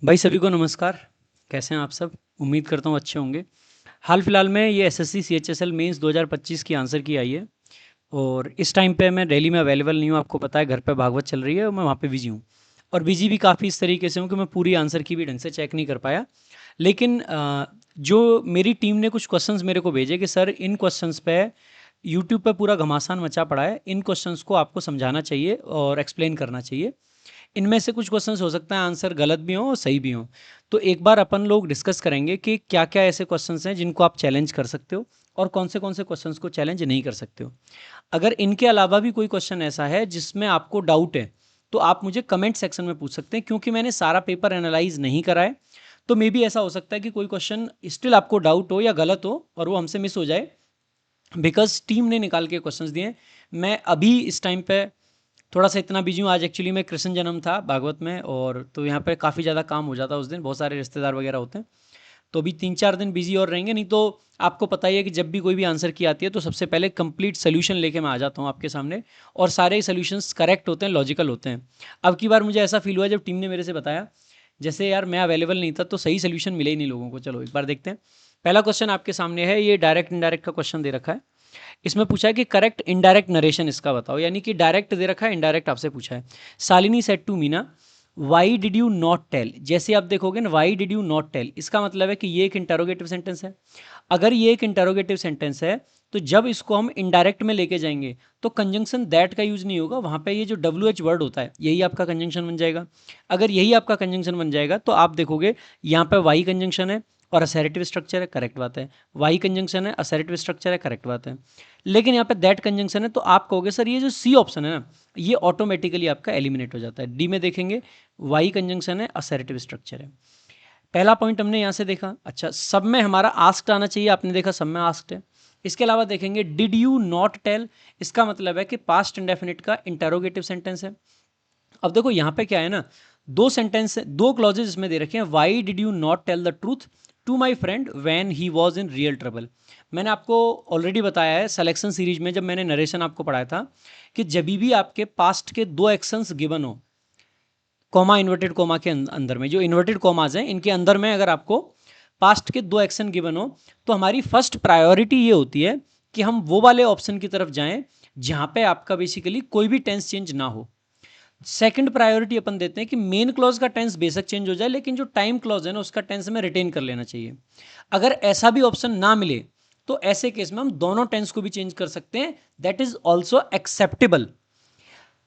भाई सभी को नमस्कार। कैसे हैं आप सब? उम्मीद करता हूँ अच्छे होंगे। हाल फिलहाल में ये एसएससी सीएचएसएल मेंस 2025 की आंसर की आई है और इस टाइम पे मैं दिल्ली में अवेलेबल नहीं हूँ। आपको पता है घर पे भागवत चल रही है और मैं वहाँ पे बिजी हूँ। और बिजी भी काफ़ी इस तरीके से हूँ कि मैं पूरी आंसर की भी ढंग से चेक नहीं कर पाया। लेकिन जो मेरी टीम ने कुछ क्वेश्चंस मेरे को भेजे कि सर इन क्वेश्चंस पे यूट्यूब पे पूरा घमासान मचा पड़ा है, इन क्वेश्चंस को आपको समझाना चाहिए और एक्सप्लेन करना चाहिए। इनमें से कुछ क्वेश्चंस हो सकता है आंसर गलत भी हो और सही भी हो। तो एक बार अपन लोग डिस्कस करेंगे कि क्या क्या ऐसे क्वेश्चंस हैं जिनको आप चैलेंज कर सकते हो और कौन से क्वेश्चंस को चैलेंज नहीं कर सकते हो। अगर इनके अलावा भी कोई क्वेश्चन ऐसा है जिसमें आपको डाउट है तो आप मुझे कमेंट सेक्शन में पूछ सकते हैं, क्योंकि मैंने सारा पेपर एनालाइज नहीं करा है। तो मे बी ऐसा हो सकता है कि कोई क्वेश्चन स्टिल आपको डाउट हो या गलत हो और वो हमसे मिस हो जाए, बिकॉज टीम ने निकाल के क्वेश्चंस दिए हैं। मैं अभी इस टाइम पे थोड़ा सा इतना बिजी हूँ। आज एक्चुअली में कृष्ण जन्म था भागवत में, और तो यहाँ पे काफ़ी ज़्यादा काम हो जाता है उस दिन, बहुत सारे रिश्तेदार वगैरह होते हैं। तो अभी 3-4 दिन बिजी और रहेंगे। नहीं तो आपको पता ही है कि जब भी कोई भी आंसर की आती है तो सबसे पहले कंप्लीट सोल्यूशन लेके मैं आ जाता हूँ आपके सामने, और सारे सोल्यूशंस करेक्ट होते हैं, लॉजिकल होते हैं। अब की बार मुझे ऐसा फील हुआ जब टीम ने मेरे से बताया, जैसे यार मैं अवेलेबल नहीं था तो सही सोल्यूशन मिले ही नहीं लोगों को। चलो एक बार देखते हैं। पहला क्वेश्चन आपके सामने है, ये डायरेक्ट इनडायरेक्ट का क्वेश्चन दे रखा है। इसमें पूछा है कि करेक्ट इनडायरेक्ट नरेशन इसका बताओ, यानी कि डायरेक्ट दे रखा है, इनडायरेक्ट आपसे पूछा है। Shalini said to Meena, why did you not tell. जैसे आप देखोगे ना, why did you not tell, इसका मतलब है कि ये एक इंटरोगेटिव सेंटेंस है। अगर ये एक इंटरोगेटिव सेंटेंस है तो जब इसको हम इनडायरेक्ट में लेके जाएंगे तो कंजंक्शन दैट का यूज नहीं होगा। वहां पे ये जो डब्ल्यू एच वर्ड होता है यही आपका कंजंक्शन बन जाएगा। अगर यही आपका कंजंक्शन बन जाएगा तो आप देखोगे यहाँ पे वाई कंजंक्शन है और असैरेटिव स्ट्रक्चर है, करेक्ट बात है। वाई कंजंक्शन है, असैरेटिव स्ट्रक्चर है, करेक्ट बात है। लेकिन यहाँ पे दैट कंजंक्शन है तो आप कहोगे सर ये जो सी ऑप्शन है ना, ये ऑटोमेटिकली आपका एलिमिनेट हो जाता है। डी में देखेंगे वाई कंजंक्शन है, असैरेटिव स्ट्रक्चर है। पहला पॉइंट हमने यहाँ से देखा। अच्छा, सब में हमारा आस्क्ड आना चाहिए, आपने देखा सब में आस्क्ड है। इसके अलावा देखेंगे डिड यू नॉट टेल, इसका मतलब है कि पास्ट इंडेफिनिट का इंटरोगेटिव सेंटेंस है। अब देखो यहाँ पे क्या है ना, दो सेंटेंस, दो क्लॉजेज इसमें दे रखे हैं। Why did you not tell the truth to my friend when he was in real trouble. मैंने आपको ऑलरेडी बताया है सिलेक्शन सीरीज में, जब मैंने नरेशन आपको पढ़ाया था, कि जब भी आपके पास्ट के दो एक्शंस गिवन हो, कॉमा इन्वर्टेड कॉमा के अंदर में, जो इन्वर्टेड कॉमाज हैं इनके अंदर में अगर आपको पास्ट के दो एक्शन गिवन हो, तो हमारी फर्स्ट प्रायोरिटी ये होती है कि हम वो वाले ऑप्शन की तरफ जाएं जहां पे आपका बेसिकली कोई भी टेंस चेंज ना हो। सेकंड प्रायोरिटी अपन देते हैं कि मेन क्लॉज का टेंस बेशक चेंज हो जाए, लेकिन जो टाइम क्लॉज है ना उसका टेंस में रिटेन कर लेना चाहिए। अगर ऐसा भी ऑप्शन ना मिले तो ऐसे केस में हम दोनों टेंस को भी चेंज कर सकते हैं, दैट इज ऑल्सो एक्सेप्टेबल।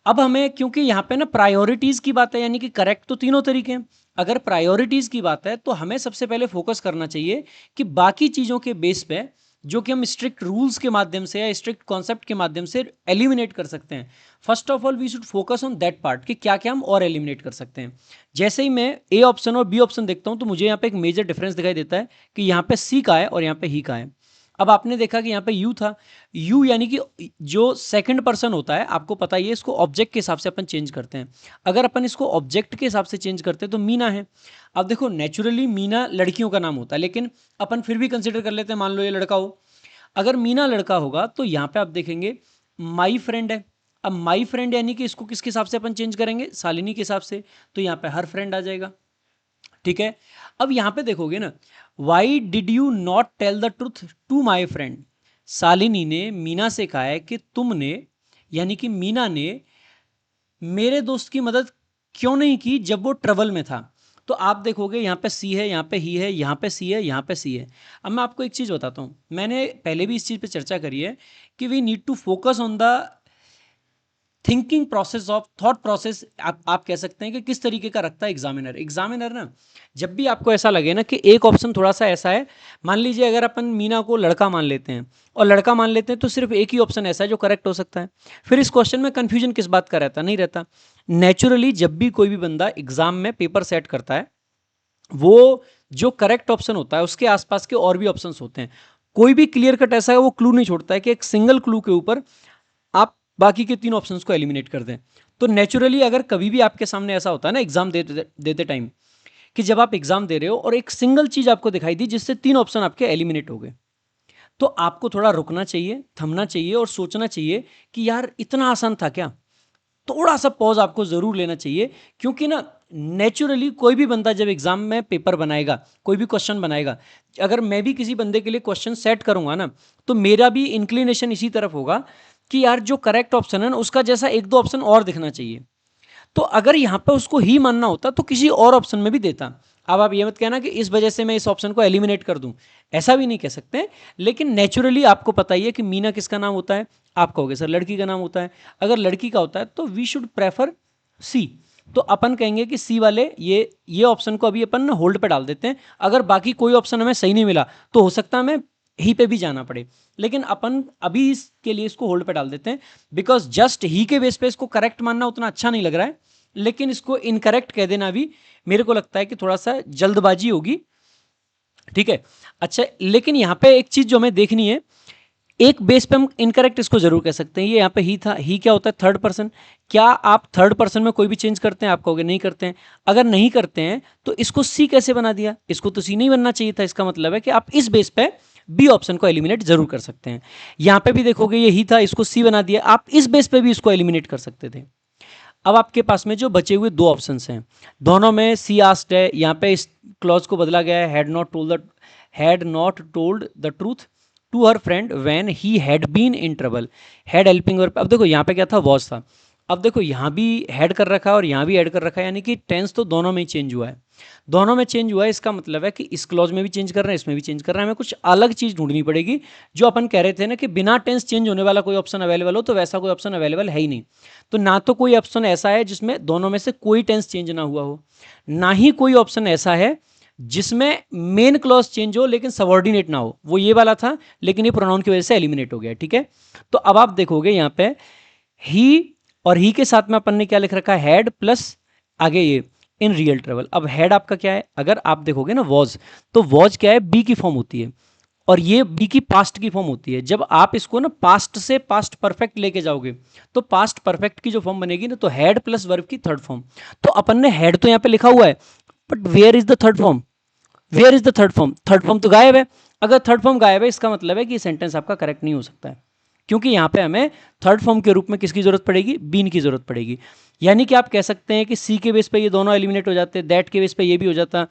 अब हमें, क्योंकि यहाँ पे ना प्रायोरिटीज की बात है, यानी कि करेक्ट तो तीनों तरीके हैं। अगर प्रायोरिटीज की बात है तो हमें सबसे पहले फोकस करना चाहिए कि बाकी चीजों के बेस पे जो कि हम स्ट्रिक्ट रूल्स के माध्यम से या स्ट्रिक्ट कॉन्सेप्ट के माध्यम से एलिमिनेट कर सकते हैं, first of all we should focus on that part कि क्या क्या हम और एलिमिनेट कर सकते हैं। जैसे ही मैं ए ऑप्शन और बी ऑप्शन देखता हूं तो मुझे यहाँ पे एक मेजर डिफरेंस दिखाई देता है कि यहाँ पे सी का है और यहाँ पे ही का है। अब आपने देखा कि यहाँ पे यू था, यू यानी कि जो सेकंड पर्सन होता है, आपको पता ही है, इसको ऑब्जेक्ट के हिसाब से अपन चेंज करते हैं। अगर अपन इसको ऑब्जेक्ट के हिसाब से चेंज करते हैं तो मीना है। अब देखो नेचुरली मीना लड़कियों का नाम होता है, लेकिन अपन फिर भी कंसिडर कर लेते हैं, मान लो ये लड़का हो। अगर मीना लड़का होगा तो यहाँ पे आप देखेंगे माई फ्रेंड है। अब माई फ्रेंड यानी कि इसको किसके हिसाब से अपन चेंज करेंगे, शालिनी के हिसाब से, तो यहाँ पे हर फ्रेंड आ जाएगा। ठीक है। अब यहां पे देखोगे ना, why did you not tell the truth to my friend, Shalini ने मीना से कहा है कि तुमने, यानी कि मीना ने मेरे दोस्त की मदद क्यों नहीं की जब वो ट्रबल में था। तो आप देखोगे यहाँ पे सी है, यहाँ पे ही है, यहाँ पे सी है, यहाँ पे सी है। अब मैं आपको एक चीज़ बताता हूँ, मैंने पहले भी इस चीज़ पे चर्चा करी है कि we need to focus on the thinking process of thought process. आप कह सकते हैं कि किस तरीके का रखता है एग्जामिनर। एग्जामिनर ना, जब भी आपको ऐसा लगे ना कि एक ऑप्शन थोड़ा सा ऐसा है, मान लीजिए अगर अपन मीना को लड़का मान लेते हैं और लड़का मान लेते हैं, तो सिर्फ एक ही ऑप्शन ऐसा है जो करेक्ट हो सकता है। फिर इस क्वेश्चन में कंफ्यूजन किस बात का रहता, नहीं रहता। नेचुरली जब भी कोई भी बंदा एग्जाम में पेपर सेट करता है, वो जो करेक्ट ऑप्शन होता है उसके आसपास के और भी ऑप्शन होते हैं। कोई भी क्लियर कट ऐसा है वो क्लू नहीं छोड़ता है कि एक सिंगल क्लू के ऊपर आप बाकी के तीन ऑप्शंस को एलिमिनेट कर दें। तो नेचुरली अगर कभी भी आपके सामने ऐसा होता है ना एग्जाम देते टाइम, कि जब आप एग्जाम दे रहे हो और एक सिंगल चीज आपको दिखाई दी जिससे तीन ऑप्शन आपके एलिमिनेट हो गए, तो आपको थोड़ा रुकना चाहिए, थमना चाहिए और सोचना चाहिए कि यार इतना आसान था क्या। थोड़ा सा पॉज आपको ज़रूर लेना चाहिए, क्योंकि ना नेचुरली कोई भी बंदा जब एग्जाम में पेपर बनाएगा, कोई भी क्वेश्चन बनाएगा, अगर मैं भी किसी बंदे के लिए क्वेश्चन सेट करूंगा ना, तो मेरा भी इंक्लिनेशन इसी तरफ होगा कि यार जो करेक्ट ऑप्शन है ना उसका जैसा एक दो ऑप्शन और दिखना चाहिए। तो अगर यहाँ पे उसको ही मानना होता तो किसी और ऑप्शन में भी देता। अब आप ये मत कहना कि इस वजह से मैं इस ऑप्शन को एलिमिनेट कर दूं, ऐसा भी नहीं कह सकते। लेकिन नेचुरली आपको पता ही है कि मीना किसका नाम होता है, आप कहोगे सर लड़की का नाम होता है। अगर लड़की का होता है तो वी शुड प्रेफर सी, तो अपन कहेंगे कि सी वाले ये ऑप्शन को अभी अपन ना होल्ड पे डाल देते हैं। अगर बाकी कोई ऑप्शन हमें सही नहीं मिला तो हो सकता है हमें ही पे भी जाना पड़े, लेकिन अपन अभी इसके लिए इसको होल्ड पे डाल देते हैं, बिकॉज जस्ट ही के बेस पे इसको करेक्ट मानना उतना अच्छा नहीं लग रहा है, लेकिन इसको इनकरेक्ट कह देना भी मेरे को लगता है कि थोड़ा सा जल्दबाजी होगी। ठीक है, अच्छा, लेकिन यहाँ पे एक चीज जो हमें देखनी है, एक बेस पे हम इनकरेक्ट इसको जरूर कह सकते हैं। ये यहाँ पे ही था, ही क्या होता है, थर्ड पर्सन। क्या आप थर्ड पर्सन में कोई भी चेंज करते हैं, आप कहोगे नहीं करते हैं। अगर नहीं करते हैं तो इसको सी कैसे बना दिया, इसको तो सी नहीं बनना चाहिए था। इसका मतलब है कि आप इस बेस पे बी ऑप्शन को एलिमिनेट जरूर कर सकते हैं। यहाँ पे भी देखोगे ये ही था, इसको सी बना दिया, आप इस बेस पे भी इसको एलिमिनेट कर सकते थे। अब आपके पास में जो बचे हुए दो ऑप्शंस हैं, दोनों में सी आस्क्ड है, यहाँ पे इस क्लॉज को बदला गया है, had not told the truth to her friend when he had been in trouble, had helping verb. अब देखो यहाँ पे क्या था, वॉज था। अब देखो यहाँ भी हैड कर रखा है और यहाँ भी ऐड कर रखा है, यानी कि टेंस तो दोनों में ही चेंज हुआ है। दोनों में चेंज हुआ है, इसका मतलब है कि इस क्लॉज में भी चेंज कर रहे हैं, इसमें भी चेंज कर रहे हैं। हमें कुछ अलग चीज ढूंढनी पड़ेगी। जो अपन कह रहे थे ना कि बिना टेंस चेंज होने वाला कोई ऑप्शन अवेलेबल हो, तो वैसा कोई ऑप्शन अवेलेबल है ही नहीं। तो ना तो कोई ऑप्शन ऐसा है जिसमें दोनों में से कोई टेंस चेंज ना हुआ हो, ना ही कोई ऑप्शन ऐसा है जिसमें मेन क्लॉज चेंज हो लेकिन सबऑर्डिनेट ना हो। वो ये वाला था, लेकिन ये प्रोनाउन की वजह से एलिमिनेट हो गया। ठीक है, तो अब आप देखोगे यहाँ पे ही, और ही के साथ में अपन ने क्या लिख रखा है, हैड प्लस आगे ये इन रियल ट्रेवल। अब हैड आपका क्या है, अगर आप देखोगे ना वॉज, तो वॉज क्या है, बी की फॉर्म होती है, और ये बी की पास्ट की फॉर्म होती है। जब आप इसको ना पास्ट से पास्ट परफेक्ट लेके जाओगे तो पास्ट परफेक्ट की जो फॉर्म बनेगी ना, तो हैड प्लस वर्ब की थर्ड फॉर्म। तो अपन ने हैड तो यहाँ पे लिखा हुआ है, but where is the third form, where is the third form, third form तो गायब है। अगर थर्ड फॉर्म गायब है, इसका मतलब है कि सेंटेंस आपका करेक्ट नहीं हो सकता है, क्योंकि यहाँ पे हमें थर्ड फॉर्म के रूप में किसकी जरूरत पड़ेगी, बीन की जरूरत पड़ेगी। यानी कि आप कह सकते हैं कि सी के बेस पे ये दोनों एलिमिनेट हो जाते, दैट के बेस पे ये भी हो जाता,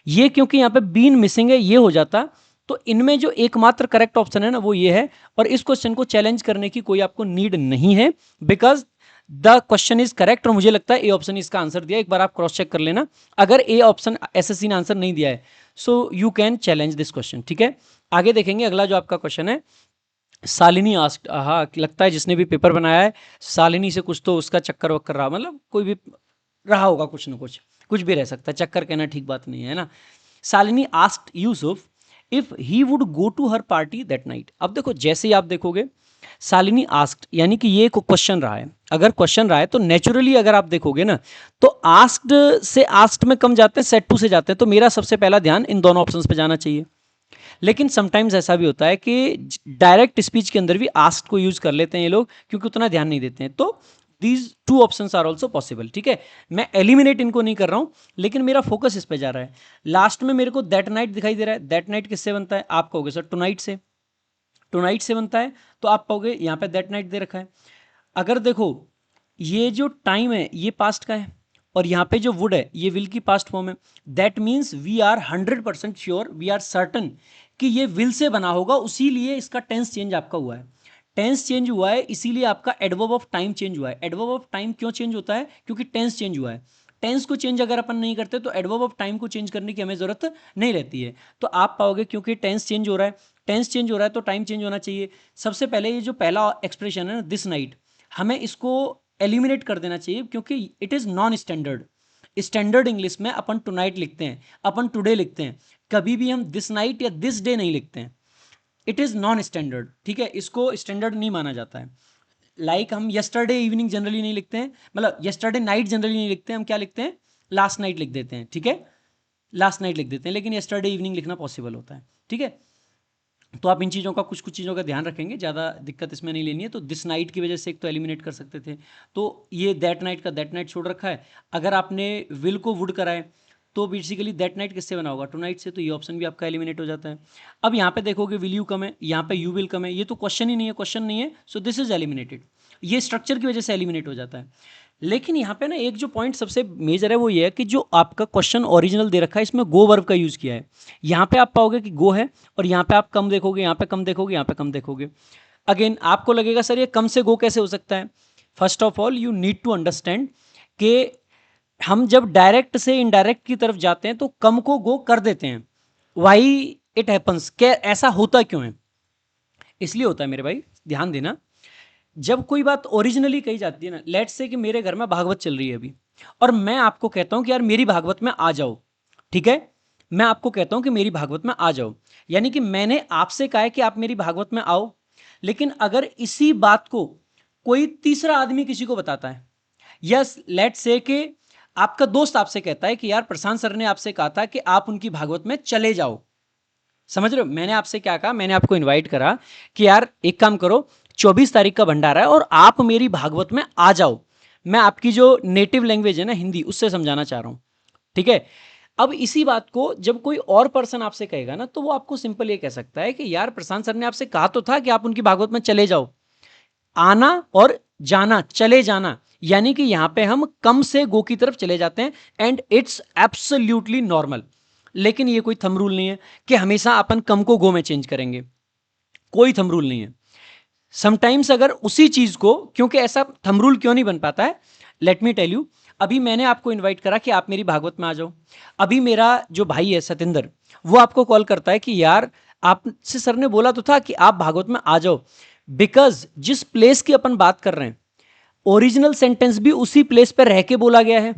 ये क्योंकि यहाँ पे बीन मिसिंग है ये हो जाता। तो इनमें जो एकमात्र करेक्ट ऑप्शन है ना वो ये है, और इस क्वेश्चन को चैलेंज करने की कोई आपको नीड नहीं है, because the question is correct. और मुझे लगता है ए ऑप्शन इसका आंसर दिया, एक बार आप क्रॉस चेक कर लेना। अगर ए ऑप्शन एसएससी ने आंसर नहीं दिया है, so you can challenge this question. ठीक है, आगे देखेंगे अगला जो आपका क्वेश्चन है, शालिनी आस्क्ड। हाँ, लगता है जिसने भी पेपर बनाया है शालिनी से कुछ तो उसका चक्कर वक्कर रहा, मतलब कोई भी रहा होगा, कुछ ना कुछ, कुछ भी रह सकता है, चक्कर कहना ठीक बात नहीं है ना। Shalini asked Yusuf if he would go to her party that night. अब देखो जैसे ही आप देखोगे शालिनी आस्क्ड, यानी कि ये क्वेश्चन रहा है। अगर क्वेश्चन रहा है तो नेचुरली अगर आप देखोगे ना, तो आस्क्ड से आस्क्ड में कम जाते हैं, सेट टू से जाते हैं, तो मेरा सबसे पहला ध्यान इन दोनों ऑप्शंस पे जाना चाहिए। लेकिन समटाइम्स ऐसा भी होता है कि डायरेक्ट स्पीच के अंदर भी आस्क्ड को यूज कर लेते हैं ये लोग, क्योंकि उतना ध्यान नहीं देते हैं। तो these two options are also possible. ठीक है, मैं एलिमिनेट इनको नहीं कर रहा हूं, लेकिन मेरा फोकस इस पे जा रहा है। लास्ट में मेरे को दैट नाइट दिखाई दे रहा है, दैट नाइट किससे बनता है, आप कहोगे सर टू नाइट से, टू नाइट से बनता है। तो आप कहोगे यहाँ पे दैट नाइट दे रखा है। अगर देखो ये जो टाइम है ये पास्ट का है, और यहाँ पे जो वुड है ये विल की पास्ट फॉर्म है, that means we are 100% sure, we are certain कि ये विल से बना होगा, उसीलिए इसका टेंस चेंज आपका हुआ है। टेंस चेंज हुआ है इसीलिए आपका एडवर्ब ऑफ टाइम चेंज हुआ है। एडवर्ब ऑफ टाइम क्यों चेंज होता है, क्योंकि टेंस चेंज हुआ है। टेंस को चेंज अगर अपन नहीं करते तो एडवर्ब ऑफ टाइम को चेंज करने की हमें जरूरत नहीं रहती है। तो आप पाओगे क्योंकि टेंस चेंज हो रहा है, टेंस चेंज हो रहा है तो टाइम चेंज होना चाहिए। सबसे पहले ये जो पहला एक्सप्रेशन है ना, दिस नाइट, हमें इसको एलिमिनेट कर देना चाहिए, क्योंकि it is non standard. Standard English में अपन टू नाइट लिखते हैं, अपन टुडे लिखते हैं, कभी भी हम दिस नाइट या दिस डे नहीं लिखते हैं। It is non standard. ठीक है, इसको स्टैंडर्ड नहीं माना जाता है। लाइक हम यस्टरडे इवनिंग जनरली नहीं लिखते हैं, मतलब यस्टरडे नाइट जनरली नहीं लिखते हैं, हम क्या लिखते हैं, लास्ट नाइट लिख देते हैं। ठीक है, लास्ट नाइट लिख देते हैं, लेकिन यस्टरडे इवनिंग लिखना पॉसिबल होता है। ठीक है, तो आप इन चीज़ों का कुछ चीज़ों का ध्यान रखेंगे, ज़्यादा दिक्कत इसमें नहीं लेनी है। तो दिस नाइट की वजह से एक तो एलिमिनेट कर सकते थे, तो ये दैट नाइट का दैट नाइट छोड़ रखा है। अगर आपने विल को वुड कराए तो बेसिकली दैट नाइट किससे बना होगा, टू नाइट से, तो ये ऑप्शन भी आपका एलिमिनेट हो जाता है। अब यहाँ पे देखोगे विल यू कम है, यहाँ पे यू विल कम है, ये तो क्वेश्चन ही नहीं है, क्वेश्चन नहीं है, सो दिस इज एलिमिनेटेड। ये स्ट्रक्चर की वजह से एलिमिनेट हो जाता है। लेकिन यहाँ पे ना एक जो पॉइंट सबसे मेजर है वो ये है कि जो आपका क्वेश्चन ओरिजिनल दे रखा है इसमें गो वर्ब का यूज़ किया है। यहाँ पे आप पाओगे कि गो है और यहाँ पे आप कम देखोगे, यहाँ पे कम देखोगे, यहाँ पे कम देखोगे। अगेन आपको लगेगा सर ये कम से गो कैसे हो सकता है। First of all you need to understand कि हम जब डायरेक्ट से इनडायरेक्ट की तरफ जाते हैं तो कम को गो कर देते हैं। वाई इट हैपन्स, क्या ऐसा होता क्यों है? इसलिए होता है मेरे भाई, ध्यान देना। जब कोई बात ओरिजिनली कही जाती है ना, लेट्स से कि मेरे घर में भागवत चल रही है अभी और मैं आपको कहता हूं कि यार मेरी भागवत में आ जाओ, ठीक है, मैं आपको कहता हूं कि मेरी भागवत में आ जाओ, यानी कि मैंने आपसे कहा है कि आप मेरी भागवत में आओ। लेकिन अगर इसी बात को कोई तीसरा आदमी किसी को बताता है, यस लेट्स से कि आपका दोस्त आपसे कहता है कि यार प्रशांत सर ने आपसे कहा था कि आप उनकी भागवत में चले जाओ। समझ रहे हो मैंने आपसे क्या कहा? मैंने आपको इनवाइट करा कि यार एक काम करो, 24 तारीख का भंडारा है और आप मेरी भागवत में आ जाओ। मैं आपकी जो नेटिव लैंग्वेज है ना हिंदी, उससे समझाना चाह रहा हूं, ठीक है। अब इसी बात को जब कोई और पर्सन आपसे कहेगा ना, तो वो आपको सिंपल ये कह सकता है कि यार प्रशांत सर ने आपसे कहा तो था कि आप उनकी भागवत में चले जाओ। आना और जाना, चले जाना, यानी कि यहां पे हम कम से गो की तरफ चले जाते हैं एंड इट्स एब्सोल्युटली नॉर्मल। लेकिन ये कोई थंब रूल नहीं है कि हमेशा अपन कम को गो में चेंज करेंगे, कोई थंब रूल नहीं है। समटाइम्स अगर उसी चीज को, क्योंकि ऐसा थंब रूल क्यों नहीं बन पाता है, लेट मी टेल यू। अभी मैंने आपको इनवाइट करा कि आप मेरी भागवत में आ जाओ। अभी मेरा जो भाई है सतेंद्र, वो आपको कॉल करता है कि यार आपसे सर ने बोला तो था कि आप भागवत में आ जाओ। बिकॉज जिस प्लेस की अपन बात कर रहे हैं, ओरिजिनल सेंटेंस भी उसी प्लेस पर रह के बोला गया है,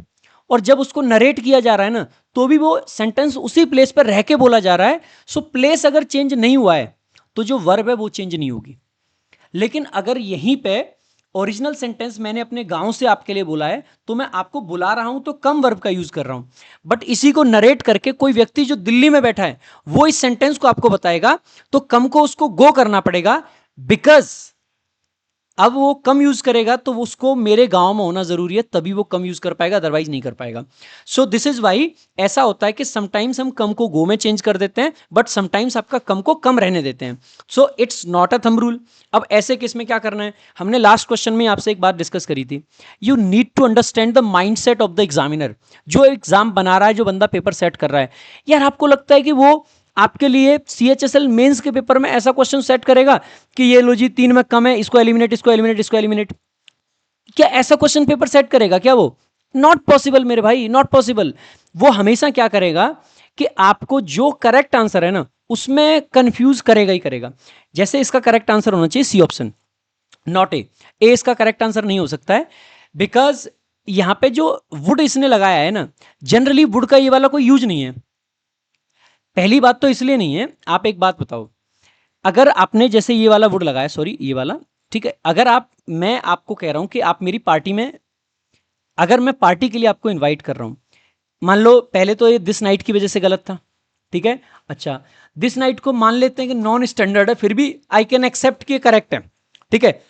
और जब उसको नरेट किया जा रहा है ना, तो भी वो सेंटेंस उसी प्लेस पर रह के बोला जा रहा है। सो प्लेस अगर चेंज नहीं हुआ है तो जो वर्ब है वो चेंज नहीं होगी। लेकिन अगर यहीं पे ओरिजिनल सेंटेंस मैंने अपने गांव से आपके लिए बोला है, तो मैं आपको बुला रहा हूं तो कम वर्ब का यूज कर रहा हूं। बट इसी को नरेट करके कोई व्यक्ति जो दिल्ली में बैठा है वो इस सेंटेंस को आपको बताएगा, तो कम को उसको गो करना पड़ेगा। बिकॉज अब वो कम यूज करेगा तो उसको मेरे गांव में होना जरूरी है, तभी वो कम यूज कर पाएगा, अदरवाइज नहीं कर पाएगा। सो दिस इज वाई ऐसा होता है कि समटाइम्स हम कम को गो में चेंज कर देते हैं, बट समटाइम्स आपका कम को कम रहने देते हैं। So it's not a thumb rule. अब ऐसे केस में क्या करना है, हमने लास्ट क्वेश्चन में आपसे एक बात डिस्कस करी थी। You need to understand the mind set of the examiner. जो एग्जाम बना रहा है, जो बंदा पेपर सेट कर रहा है, यार आपको लगता है कि वो आपके लिए CHSL मेंस के पेपर में ऐसा क्वेश्चन सेट करेगा कि ये लो जी 3 में कम है, इसको एलिमिनेट, इसको एलिमिनेट, इसको एलिमिनेट? क्या ऐसा क्वेश्चन पेपर सेट करेगा क्या वो? नॉट पॉसिबल मेरे भाई, नॉट पॉसिबल। वो हमेशा क्या करेगा कि आपको जो करेक्ट आंसर है ना उसमें कंफ्यूज करेगा ही करेगा। जैसे इसका करेक्ट आंसर होना चाहिए सी ऑप्शन, नॉट ए। ए इसका करेक्ट आंसर नहीं हो सकता है, बिकॉज यहां पे जो वुड इसने लगाया है ना, जनरली वुड का ये वाला कोई यूज नहीं है। पहली बात तो इसलिए नहीं है। आप एक बात बताओ, अगर आपने जैसे ये वाला वुड लगाया, सॉरी ये वाला, ठीक है, अगर आप, मैं आपको कह रहा हूं कि आप मेरी पार्टी में, अगर मैं पार्टी के लिए आपको इनवाइट कर रहा हूं, मान लो पहले तो ये दिस नाइट की वजह से गलत था, ठीक है, अच्छा दिस नाइट को मान लेते हैं कि नॉन स्टैंडर्ड है, फिर भी आई कैन एक्सेप्ट कि करेक्ट है, ठीक है,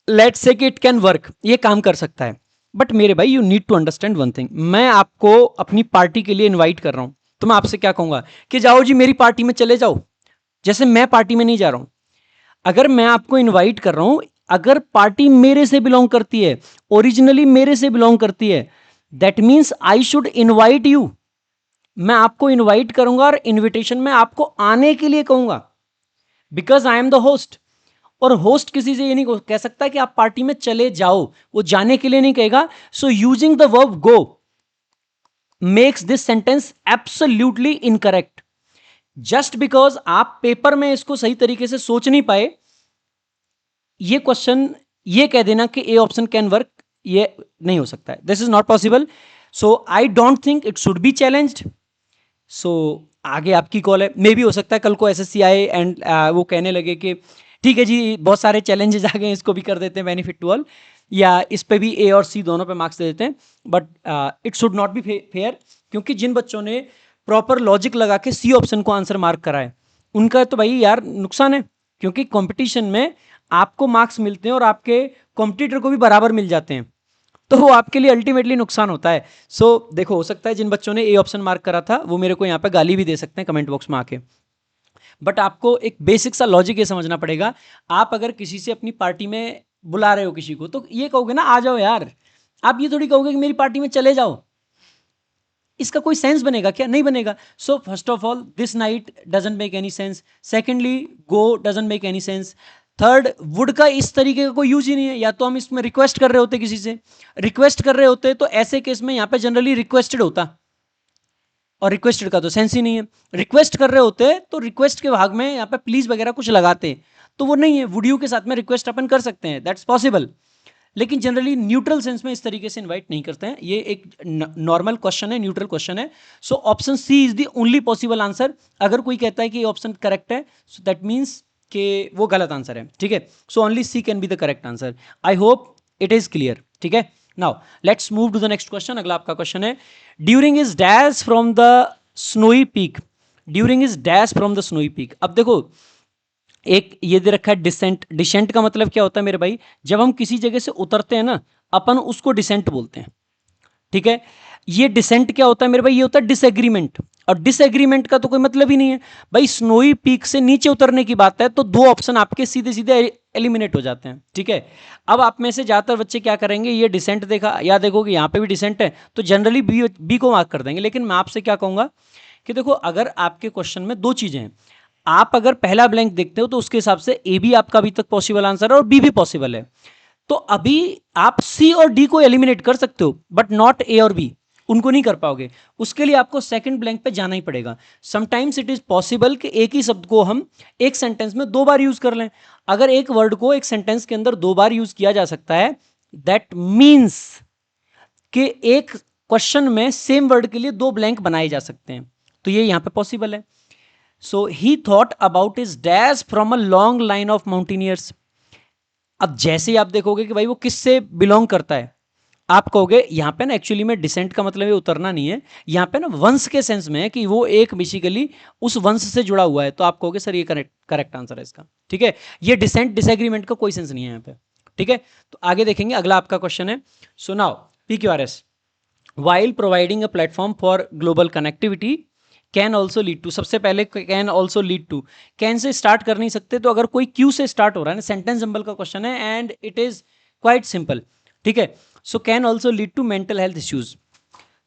लेट्स से कि इट कैन वर्क, ये काम कर सकता है। बट मेरे भाई you need to understand one thing, मैं आपको अपनी पार्टी के लिए इनवाइट कर रहा हूं, तो मैं आपसे क्या कहूंगा कि जाओ जी मेरी पार्टी में चले जाओ, जैसे मैं पार्टी में नहीं जा रहा हूं। अगर मैं आपको इनवाइट कर रहा हूं, अगर पार्टी मेरे से बिलोंग करती है, ओरिजिनली मेरे से बिलोंग करती है, that means I should invite you. मैं आपको इनवाइट करूंगा और इनविटेशन में आपको आने के लिए कहूंगा, because I am the host. और होस्ट किसी से ये नहीं कह सकता कि आप पार्टी में चले जाओ, वो जाने के लिए नहीं कहेगा। So using the verb go makes this sentence absolutely incorrect. Just because आप पेपर में इसको सही तरीके से सोच नहीं पाए, ये क्वेश्चन ये कह देना कि ए ऑप्शन कैन वर्क, ये नहीं हो सकता है, this is not possible. So I don't think it should be challenged. So आगे आपकी कॉल है, मे भी हो सकता है कल को SSC आए एंड वो कहने लगे कि ठीक है जी बहुत सारे चैलेंजेस आ गए, इसको भी कर देते हैं बेनिफिट टू ऑल, या इस पे भी A और C दोनों पे मार्क्स दे देते हैं। But it should not be fair, क्योंकि जिन बच्चों ने प्रॉपर लॉजिक लगा के C ऑप्शन को आंसर मार्क करा है, उनका तो भाई यार नुकसान है, क्योंकि कंपटीशन में आपको मार्क्स मिलते हैं और आपके कॉम्पिटिटर को भी बराबर मिल जाते हैं, तो वो आपके लिए अल्टीमेटली नुकसान होता है। सो देखो, हो सकता है जिन बच्चों ने ए ऑप्शन मार्क करा था वो मेरे को यहाँ पे गाली भी दे सकते हैं कमेंट बॉक्स में आके, बट आपको एक बेसिक सा लॉजिक ये समझना पड़ेगा। आप अगर किसी से अपनी पार्टी में बुला रहे हो किसी को, तो ये कहोगे ना आ जाओ यार, आप ये थोड़ी कहोगे कि मेरी पार्टी में चले जाओ, इसका कोई सेंस बनेगा क्या? नहीं बनेगा। So first of all this night doesn't make any sense, secondly go doesn't make any sense, third would का इस तरीके का कोई यूज ही नहीं है। या तो हम इसमें रिक्वेस्ट कर रहे होते, किसी से रिक्वेस्ट कर रहे होते, तो ऐसे केस में यहाँ पे जनरली रिक्वेस्टेड होता, और रिक्वेस्टेड का तो सेंस ही नहीं है। रिक्वेस्ट कर रहे होते तो रिक्वेस्ट के भाग में यहाँ पे प्लीज वगैरह कुछ लगाते, तो वो नहीं है। वुड यू के साथ में रिक्वेस्ट अपन कर सकते हैं, दैट्स पॉसिबल, लेकिन जनरली न्यूट्रल सेंस में इस तरीके से इनवाइट नहीं करते हैं। ये एक नॉर्मल क्वेश्चन है, न्यूट्रल क्वेश्चन है। So option C is the only possible answer. अगर कोई कहता है कि ये ऑप्शन करेक्ट है, सो दैट मीन्स कि वो गलत आंसर है, ठीक है। So only C can be the correct answer. I hope it is clear, ठीक है। Now let's move to the next question. अगला आपका क्वेश्चन है, during is dash from the snowy peak, during is dash from the snowy peak. अब देखो एक ये दे रखा है डिसेंट। डिसेंट का मतलब क्या होता है मेरे भाई? जब हम किसी जगह से उतरते हैं ना, अपन उसको डिसेंट बोलते हैं, ठीक है। ये डिसेंट क्या होता है मेरे भाई? ये होता है डिसएग्रीमेंट, और डिसएग्रीमेंट का तो कोई मतलब ही नहीं है भाई। स्नोई पीक से नीचे उतरने की बात है तो दो ऑप्शन आपके सीधे सीधे एलिमिनेट हो जाते हैं, ठीक है। अब आप में से ज्यादातर बच्चे क्या करेंगे, ये डिसेंट देखा या देखोगे यहाँ पे भी डिसेंट है, तो जनरली बी को मार्क कर देंगे। लेकिन मैं आपसे क्या कहूंगा कि देखो, अगर आपके क्वेश्चन में दो चीजें हैं, आप अगर पहला ब्लैंक देखते हो तो उसके हिसाब से ए भी आपका अभी तक पॉसिबल आंसर है और बी भी पॉसिबल है। तो अभी आप सी और डी को एलिमिनेट कर सकते हो, बट नॉट ए और बी, उनको नहीं कर पाओगे। उसके लिए आपको सेकंड ब्लैंक पे जाना ही पड़ेगा। समटाइम्स इट इज पॉसिबल कि एक ही शब्द को हम एक सेंटेंस में दो बार यूज कर लें। अगर एक वर्ड को एक सेंटेंस के अंदर दो बार यूज किया जा सकता है, दैट मीन्स कि एक क्वेश्चन में सेम वर्ड के लिए दो ब्लैंक बनाए जा सकते हैं, तो ये यहां पे पॉसिबल है। So he thought about his dash from a long line of mountaineers. अब जैसे ही आप देखोगे कि भाई वो किससे बिलोंग करता है, आप कहोगे यहां पे ना एक्चुअली में डिसेंट का मतलब ये उतरना नहीं है, यहां पे ना वंश के सेंस में है कि वो एक बेसिकली उस वंश से जुड़ा हुआ है, तो आप कहोगे सर ये करेक्ट आंसर है इसका, ठीक है। ये डिसेंट डिसएग्रीमेंट का कोई सेंस नहीं है यहाँ पे, ठीक है। तो आगे देखेंगे, अगला आपका क्वेश्चन है, so now PQRS, while providing a platform for global connectivity can also lead to. सबसे पहले can also lead to, can से स्टार्ट कर नहीं सकते, तो अगर कोई क्यू से स्टार्ट हो रहा है ना, सेंटेंस जंबल का क्वेश्चन है and it is quite simple, ठीक है। So can also lead to mental health issues.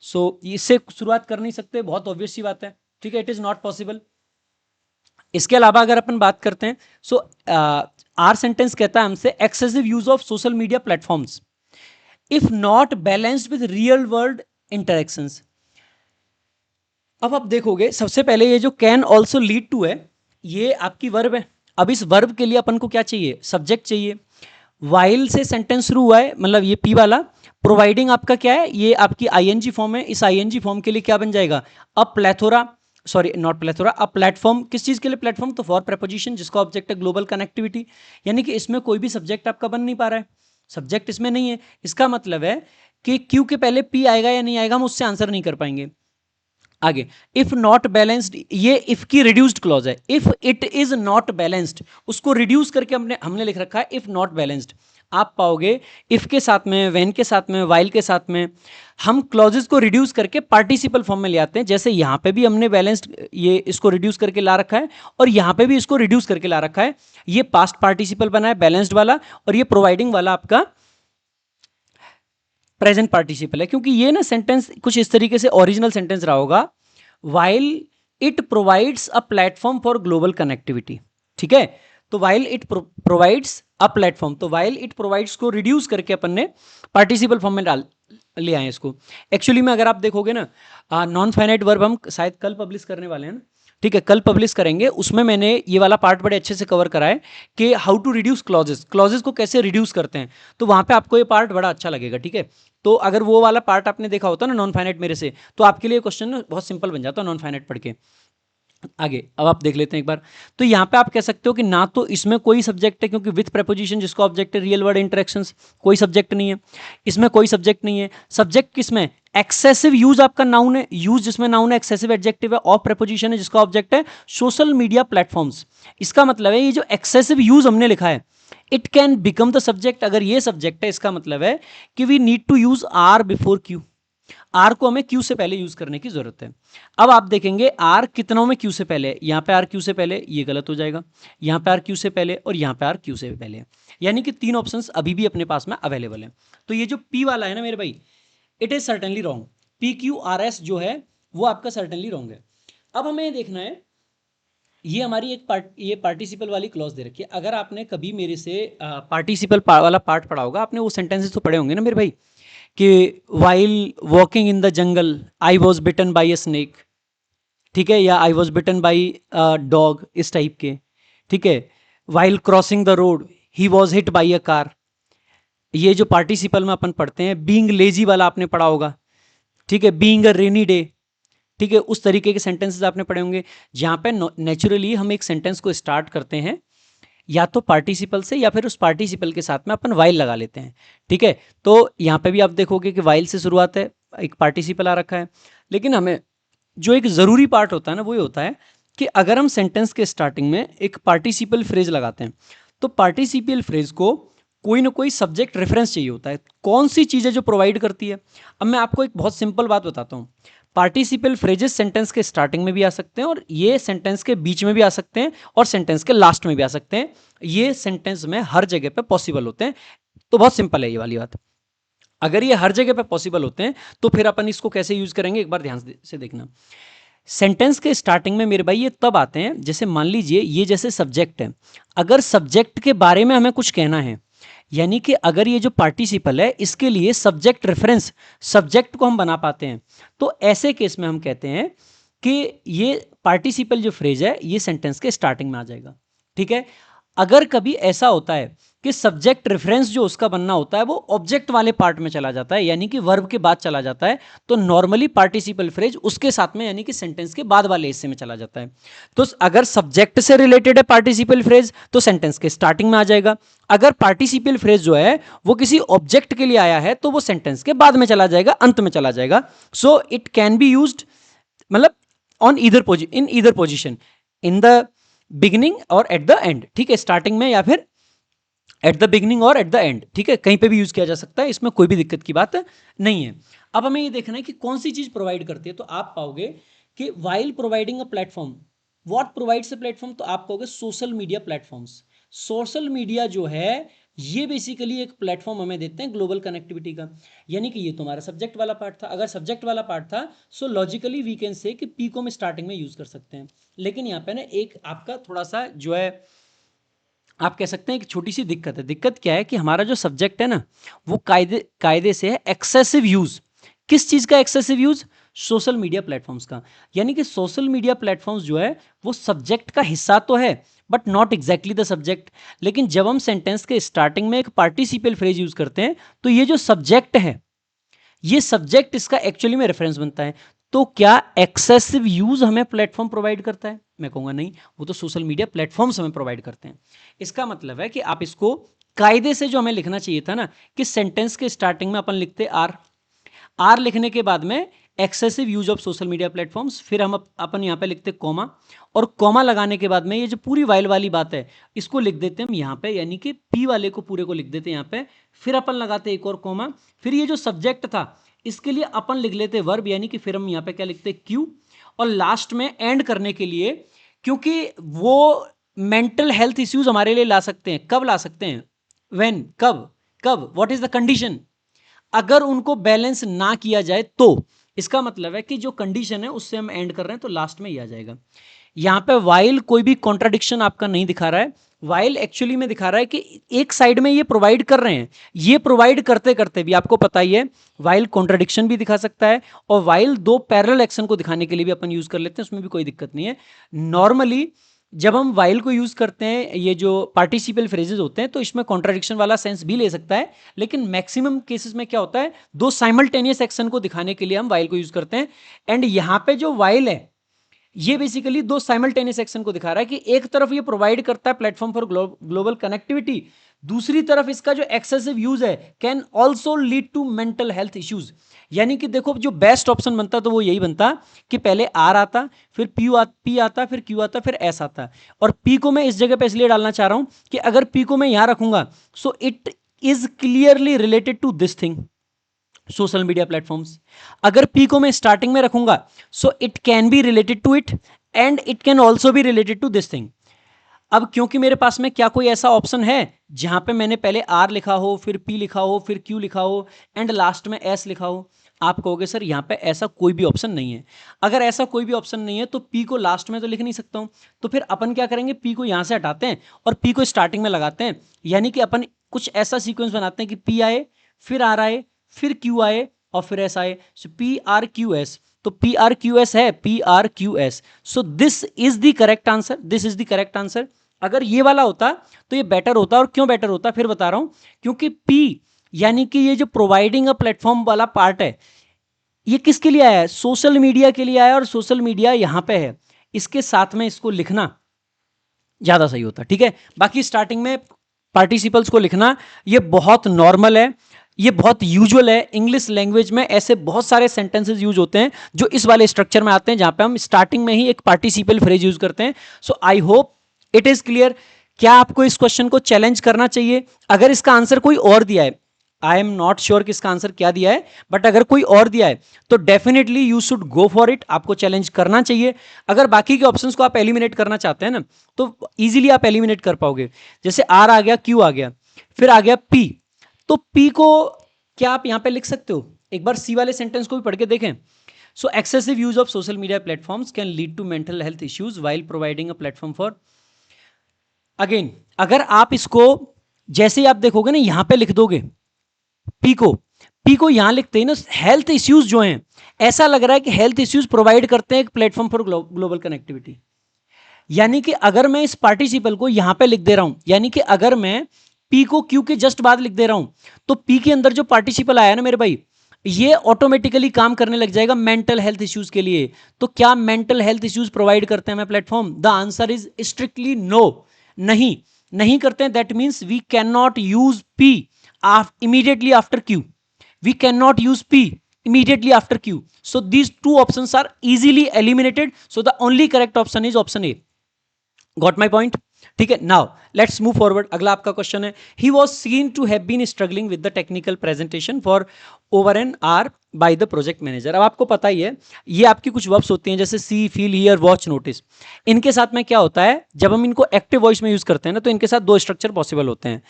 So इससे शुरुआत कर नहीं सकते, बहुत ऑब्वियस सी बात है, ठीक है, इट इज नॉट पॉसिबल। इसके अलावा अगर अपन बात करते हैं, सो आर सेंटेंस कहता है हमसे excessive use of social media platforms if not balanced with real world interactions. अब आप देखोगे सबसे पहले ये जो कैन ऑल्सो लीड टू है, ये आपकी वर्ब है। अब इस वर्ब के लिए अपन को क्या चाहिए? सब्जेक्ट चाहिए। वाइल से सेंटेंस शुरू हुआ है, मतलब ये पी वाला। प्रोवाइडिंग आपका क्या है? ये आपकी आईएनजी फॉर्म है। इस आईएनजी फॉर्म के लिए क्या बन जाएगा? A plethora, sorry not plethora, a platform. किस चीज के लिए प्लेटफॉर्म? तो फॉर प्रेपोजिशन जिसका ऑब्जेक्ट है ग्लोबल कनेक्टिविटी। यानी कि इसमें कोई भी सब्जेक्ट आपका बन नहीं पा रहा है, सब्जेक्ट इसमें नहीं है। इसका मतलब है कि क्यू के पहले पी आएगा या नहीं आएगा, हम उससे आंसर नहीं कर पाएंगे। आगे, इफ नॉट बैलेंस्ड, ये इफ की रिड्यूस्ड क्लॉज है। If it is not balanced, उसको रिड्यूस करके हमने लिख रखा है इफ नॉट बैलेंस्ड। आप पाओगे इफ के साथ में, व्हेन के साथ में, वाइल के साथ में हम क्लॉजेस को रिड्यूस करके पार्टिसिपल फॉर्म में ले आते हैं। जैसे यहां पे भी हमने बैलेंस्ड ये इसको रिड्यूस करके ला रखा है, और यहां पे भी इसको रिड्यूस करके ला रखा है। ये पास्ट पार्टिसिपल बना है बैलेंस्ड वाला, और ये प्रोवाइडिंग वाला आपका प्रेजेंट पार्टिसिपल है। क्योंकि ये ना सेंटेंस कुछ इस तरीके से ओरिजिनल सेंटेंस रहा होगा, while it provides a platform for global connectivity, ठीक है। तो while it provides a platform, तो वाइल इट प्रोवाइड्स को रिड्यूस करके अपन ने पार्टिसिपल फॉर्म में डाल ले आए इसको। एक्चुअली में अगर आप देखोगे ना, नॉन फाइनाइट वर्ब हम शायद कल पब्लिश करने वाले हैं ना, ठीक है, कल पब्लिश करेंगे। उसमें मैंने ये वाला पार्ट बड़े अच्छे से कवर करा है कि how to reduce clauses, clauses को कैसे रिड्यूस करते हैं। तो वहां पे आपको ये पार्ट बड़ा अच्छा लगेगा, ठीक है। तो अगर वो वाला पार्ट आपने देखा होता ना नॉन फाइनाइट मेरे से, तो आपके लिए क्वेश्चन बहुत सिंपल बन जाता है नॉन फाइनाइट पढ़ के। आगे अब आप देख लेते हैं एक बार। तो यहाँ पे आप कह सकते हो कि ना तो इसमें कोई सब्जेक्ट है, क्योंकि विथ प्रेपोजिशन जिसका ऑब्जेक्ट है रियल वर्ड इंटरेक्शंस, कोई सब्जेक्ट नहीं है। इसमें कोई सब्जेक्ट नहीं है। सब्जेक्ट किसमें? एक्सेसिव यूज आपका नाउन है, यूज जिसमें नाउन है, एक्सेसिव एडजेक्टिव है, ऑफ प्रेपोजिशन है जिसका ऑब्जेक्ट है सोशल मीडिया प्लेटफॉर्म्स। इसका मतलब है ये जो एक्सेसिव यूज हमने लिखा है, it can become the subject. अगर ये सब्जेक्ट है, इसका मतलब है कि we need to use R before Q. R को हमें क्यू से पहले यूज करने की जरूरत है। अब आप देखेंगे आर कितनों में क्यू से पहले है, यहाँ पे आर क्यू से पहले, ये गलत हो जाएगा, यहाँ पे आर क्यू से पहले और यहाँ पे आर क्यू से पहले, यानी कि 3 ऑप्शंस अभी भी अपने पास में अवेलेबल है। तो ये जो पी वाला है ना मेरे भाई, it is certainly wrong. P Q R S जो है वो आपका सर्टेनली रॉन्ग है। अब हमें ये देखना है, ये हमारी ये पार्टिसिपल वाली क्लॉज दे रखी है। अगर आपने कभी मेरे से पार्टिसिपल वाला पार्ट पढ़ा होगा, आपने वो सेंटेंसेस तो पढ़े होंगे ना मेरे भाई, कि while walking in the jungle I was bitten by a snake, ठीक है, या I was bitten by dog, इस टाइप के, ठीक है। While crossing the road he was hit by a car. ये जो पार्टिसिपल में अपन पढ़ते हैं, बीइंग लेजी वाला आपने पढ़ा होगा, ठीक है, बीइंग अ रेनी डे, ठीक है, उस तरीके के सेंटेंसेस आपने पढ़े होंगे, जहां पे नेचुरली हम एक सेंटेंस को स्टार्ट करते हैं या तो पार्टिसिपल से या फिर उस पार्टिसिपल के साथ में अपन वाइल लगा लेते हैं, ठीक है। तो यहाँ पे भी आप देखोगे कि वाइल से शुरुआत है, एक पार्टिसिपल आ रखा है, लेकिन हमें जो एक ज़रूरी पार्ट होता है ना, वो ये होता है कि अगर हम सेंटेंस के स्टार्टिंग में एक पार्टिसिपल फ्रेज लगाते हैं, तो पार्टिसिपल फ्रेज को कोई ना कोई सब्जेक्ट रेफरेंस चाहिए होता है। कौन सी चीज़ है जो प्रोवाइड करती है? अब मैं आपको एक बहुत सिंपल बात बताता हूँ। पार्टिसिपल फ्रेजेस सेंटेंस के स्टार्टिंग में भी आ सकते हैं और ये सेंटेंस के बीच में भी आ सकते हैं और सेंटेंस के लास्ट में भी आ सकते हैं। ये सेंटेंस में हर जगह पे पॉसिबल होते हैं। तो बहुत सिंपल है ये वाली बात। अगर ये हर जगह पे पॉसिबल होते हैं तो फिर अपन इसको कैसे यूज करेंगे, एक बार ध्यान से देखना। सेंटेंस के स्टार्टिंग में मेरे भाई ये तब आते हैं, जैसे मान लीजिए ये जैसे सब्जेक्ट है, अगर सब्जेक्ट के बारे में हमें कुछ कहना है, यानी कि अगर ये जो पार्टिसिपल है इसके लिए सब्जेक्ट रेफरेंस, सब्जेक्ट को हम बना पाते हैं, तो ऐसे केस में हम कहते हैं कि ये पार्टिसिपल जो फ्रेज है ये सेंटेंस के स्टार्टिंग में आ जाएगा, ठीक है। अगर कभी ऐसा होता है कि सब्जेक्ट रेफरेंस जो उसका बनना होता है वो ऑब्जेक्ट वाले पार्ट में चला जाता है, यानी कि वर्ब के बाद चला जाता है, तो नॉर्मली पार्टिसिपल फ्रेज उसके साथ में यानी कि सेंटेंस के बाद वाले हिस्से में चला जाता है। तो अगर सब्जेक्ट से रिलेटेड है पार्टिसिपल फ्रेज तो सेंटेंस के स्टार्टिंग में आ जाएगा। अगर पार्टिसिपल फ्रेज जो है वो किसी ऑब्जेक्ट के लिए आया है तो वो सेंटेंस के बाद में चला जाएगा, अंत में चला जाएगा। So it can be used, मतलब on in either position, in the beginning और एट द एंड, ठीक है, स्टार्टिंग में या फिर एट द बिगिनिंग और एट द एंड, ठीक है, कहीं पे भी यूज किया जा सकता है, इसमें कोई भी दिक्कत की बात नहीं है। अब हमें ये देखना है कि कौन सी चीज प्रोवाइड करती है, तो आप पाओगे कि while providing a platform, what provides a platform, तो आप कहोगे social media platforms. Social media जो है ये बेसिकली एक प्लेटफॉर्म हमें देते हैं ग्लोबल कनेक्टिविटी का, यानी कि ये तुम्हारा सब्जेक्ट वाला पार्ट था। अगर सब्जेक्ट वाला पार्ट था so logically we can say कि पी को हम स्टार्टिंग में यूज कर सकते हैं, लेकिन यहाँ पे ना एक आपका थोड़ा सा जो है, आप कह सकते हैं कि छोटी सी दिक्कत है। दिक्कत क्या है कि हमारा जो सब्जेक्ट है ना वो कायदे से है एक्सेसिव यूज। किस चीज का excessive use? Social media platforms का। यानी कि सोशल मीडिया प्लेटफॉर्म्स जो है वो सब्जेक्ट का हिस्सा तो है but not exactly the subject. लेकिन जब हम सेंटेंस के स्टार्टिंग में एक पार्टिसिपल फ्रेज यूज करते हैं तो ये जो सब्जेक्ट है ये सब्जेक्ट इसका एक्चुअली में रेफरेंस बनता है। तो क्या एक्सेसिव यूज हमें प्लेटफॉर्म प्रोवाइड करता है? मैं कहूंगा नहीं, वो तो सोशल मीडिया प्लेटफॉर्म्स हमें प्रोवाइड करते हैं। इसका मतलब है कि आप इसको कायदे से जो हमें लिखना चाहिए था ना कि सेंटेंस के स्टार्टिंग में अपन लिखते आर, आर लिखने के बाद में excessive use of social media platforms, फिर हम अपन यहाँ पे लिखते कॉमा, और कॉमा लगाने के बाद में ये जो पूरी वाइल वाली बात है इसको लिख देते हैं हम यहाँ पे, यानी कि पी वाले को पूरे को लिख देते हैं यहाँ पे, फिर अपन लगाते एक और कॉमा, फिर ये जो सब्जेक्ट था इसके लिए अपन लिख लेते वर्ब, यानी कि फिर हम यहाँ पे क्या लिखते क्यू, और लास्ट में एंड करने के लिए, क्योंकि वो मेंटल हेल्थ इश्यूज हमारे लिए ला सकते हैं। कब ला सकते हैं? व्हेन, कब, कब, व्हाट इज द कंडीशन? अगर उनको बैलेंस ना किया जाए तो इसका मतलब है कि जो कंडीशन है उससे हम एंड कर रहे हैं तो लास्ट में ही आ जाएगा। यहां पे वाइल कोई भी कॉन्ट्राडिक्शन आपका नहीं दिखा रहा है, वाइल एक्चुअली में दिखा रहा है कि एक साइड में ये प्रोवाइड कर रहे हैं, ये प्रोवाइड करते करते भी आपको पता ही है वाइल कॉन्ट्राडिक्शन भी दिखा सकता है, और वाइल दो पैरेलल एक्शन को दिखाने के लिए भी अपन यूज कर लेते हैं, उसमें भी कोई दिक्कत नहीं है। नॉर्मली जब हम वाइल को यूज करते हैं, ये जो पार्टिसिपल फ्रेजेस होते हैं, तो इसमें कॉन्ट्राडिक्शन वाला सेंस भी ले सकता है, लेकिन मैक्सिमम केसेस में क्या होता है, दो साइमल्टेनियस एक्शन को दिखाने के लिए हम वाइल को यूज करते हैं। एंड यहां पे जो वाइल है ये बेसिकली दो साइमल्टेनियस एक्शन को दिखा रहा है कि एक तरफ ये प्रोवाइड करता है प्लेटफॉर्म फॉर ग्लोबल कनेक्टिविटी, दूसरी तरफ इसका जो एक्सेसिव यूज है can also lead to mental health issues. यानी कि देखो जो बेस्ट ऑप्शन बनता तो वो यही बनता कि पहले आर आता, फिर पी आता, फिर क्यू आता, फिर एस आता, और पी को मैं इस जगह पे इसलिए डालना चाह रहा हूं कि अगर पी को मैं यहां रखूंगा so it is clearly related to this thing, social media platforms. अगर पी को मैं स्टार्टिंग में रखूंगा so it can be related to it and it can also be related to this thing. अब क्योंकि मेरे पास में क्या कोई ऐसा ऑप्शन है जहां पे मैंने पहले आर लिखा हो, फिर पी लिखा हो, फिर क्यू लिखा हो एंड लास्ट में एस लिखा हो? आप कहोगे सर यहाँ पे ऐसा कोई भी ऑप्शन नहीं है। अगर ऐसा कोई भी ऑप्शन नहीं है तो पी को लास्ट में तो लिख नहीं सकता हूं, तो फिर अपन क्या करेंगे, पी को यहां से हटाते हैं और पी को स्टार्टिंग में लगाते हैं। यानी कि अपन कुछ ऐसा सीक्वेंस बनाते हैं कि पी आए, फिर आर आए, फिर क्यू आए और फिर एस आए। सो पी आर क्यू एस, तो पी आर क्यू एस है, P R Q S. So this is the correct answer, this is the correct answer. अगर ये वाला होता तो ये बेटर होता। और क्यों बेटर होता फिर बता रहा हूं, क्योंकि पी यानी कि ये जो प्रोवाइडिंग अ प्लेटफॉर्म वाला पार्ट है, ये किसके लिए आया है? सोशल मीडिया के लिए आया है, और सोशल मीडिया यहां पे है। इसके साथ में इसको लिखना ज्यादा सही होता, ठीक है। बाकी स्टार्टिंग में पार्टिसिपल्स को लिखना ये बहुत नॉर्मल है, ये बहुत यूजुअल है। इंग्लिश लैंग्वेज में ऐसे बहुत सारे सेंटेंसेस यूज होते हैं जो इस वाले स्ट्रक्चर में आते हैं, जहां पे हम स्टार्टिंग में ही एक पार्टिसिपल फ्रेज यूज करते हैं। So I hope it is clear. क्या आपको इस क्वेश्चन को चैलेंज करना चाहिए? अगर इसका आंसर कोई और दिया है, आई एम नॉट श्योर कि इसका आंसर क्या दिया है, बट अगर कोई और दिया है तो definitely you should go for it, आपको चैलेंज करना चाहिए। अगर बाकी के ऑप्शंस को आप एलिमिनेट करना चाहते हैं ना, तो इजीली आप एलिमिनेट कर पाओगे। जैसे आर आ गया, क्यू आ गया, फिर आ गया पी, तो पी को क्या आप यहां पे लिख सकते हो? एक बार सी वाले सेंटेंस को भी पढ़ के देखें। So excessive use of social media platforms can lead to mental health issues while providing a platform for. Again अगर आप इसको जैसे ही आप देखोगे ना, यहां पे लिख दोगे पी को यहां लिखते हैं ना, हेल्थ इश्यूज जो हैं, ऐसा लग रहा है कि हेल्थ इश्यूज प्रोवाइड करते हैं एक प्लेटफॉर्म फॉर ग्लोबल कनेक्टिविटी। यानी कि अगर मैं इस पार्टिसिपल को यहां पे लिख दे रहा हूं, यानी कि अगर मैं पी को क्यू के जस्ट बाद लिख दे रहा हूं, तो पी के अंदर जो पार्टिसिपल आया ना मेरे भाई, ये ऑटोमेटिकली काम करने लग जाएगा मेंटल हेल्थ इश्यूज के लिए। तो क्या मेंटल हेल्थ इश्यूज प्रोवाइड करते हैं मैं platform? The answer is strictly no, नहीं, नहीं करते हैं। That means we can not use P immediately after Q. We cannot use P immediately after Q. So these two options are easily eliminated. So the only correct option is option A. Got my point? ठीक है। Now let's move forward. अगला आपका question है, he was seen to have been struggling with the technical presentation for over an hour by the project manager. अब आपको पता ही है ये आपकी कुछ वर्ब्स होती हैं, जैसे सी, फील, हियर, वॉच, नोटिस। इनके साथ में क्या होता है, जब हम इनको एक्टिव वॉइस में यूज करते हैं ना, तो इनके साथ दो स्ट्रक्चर पॉसिबल होते हैं।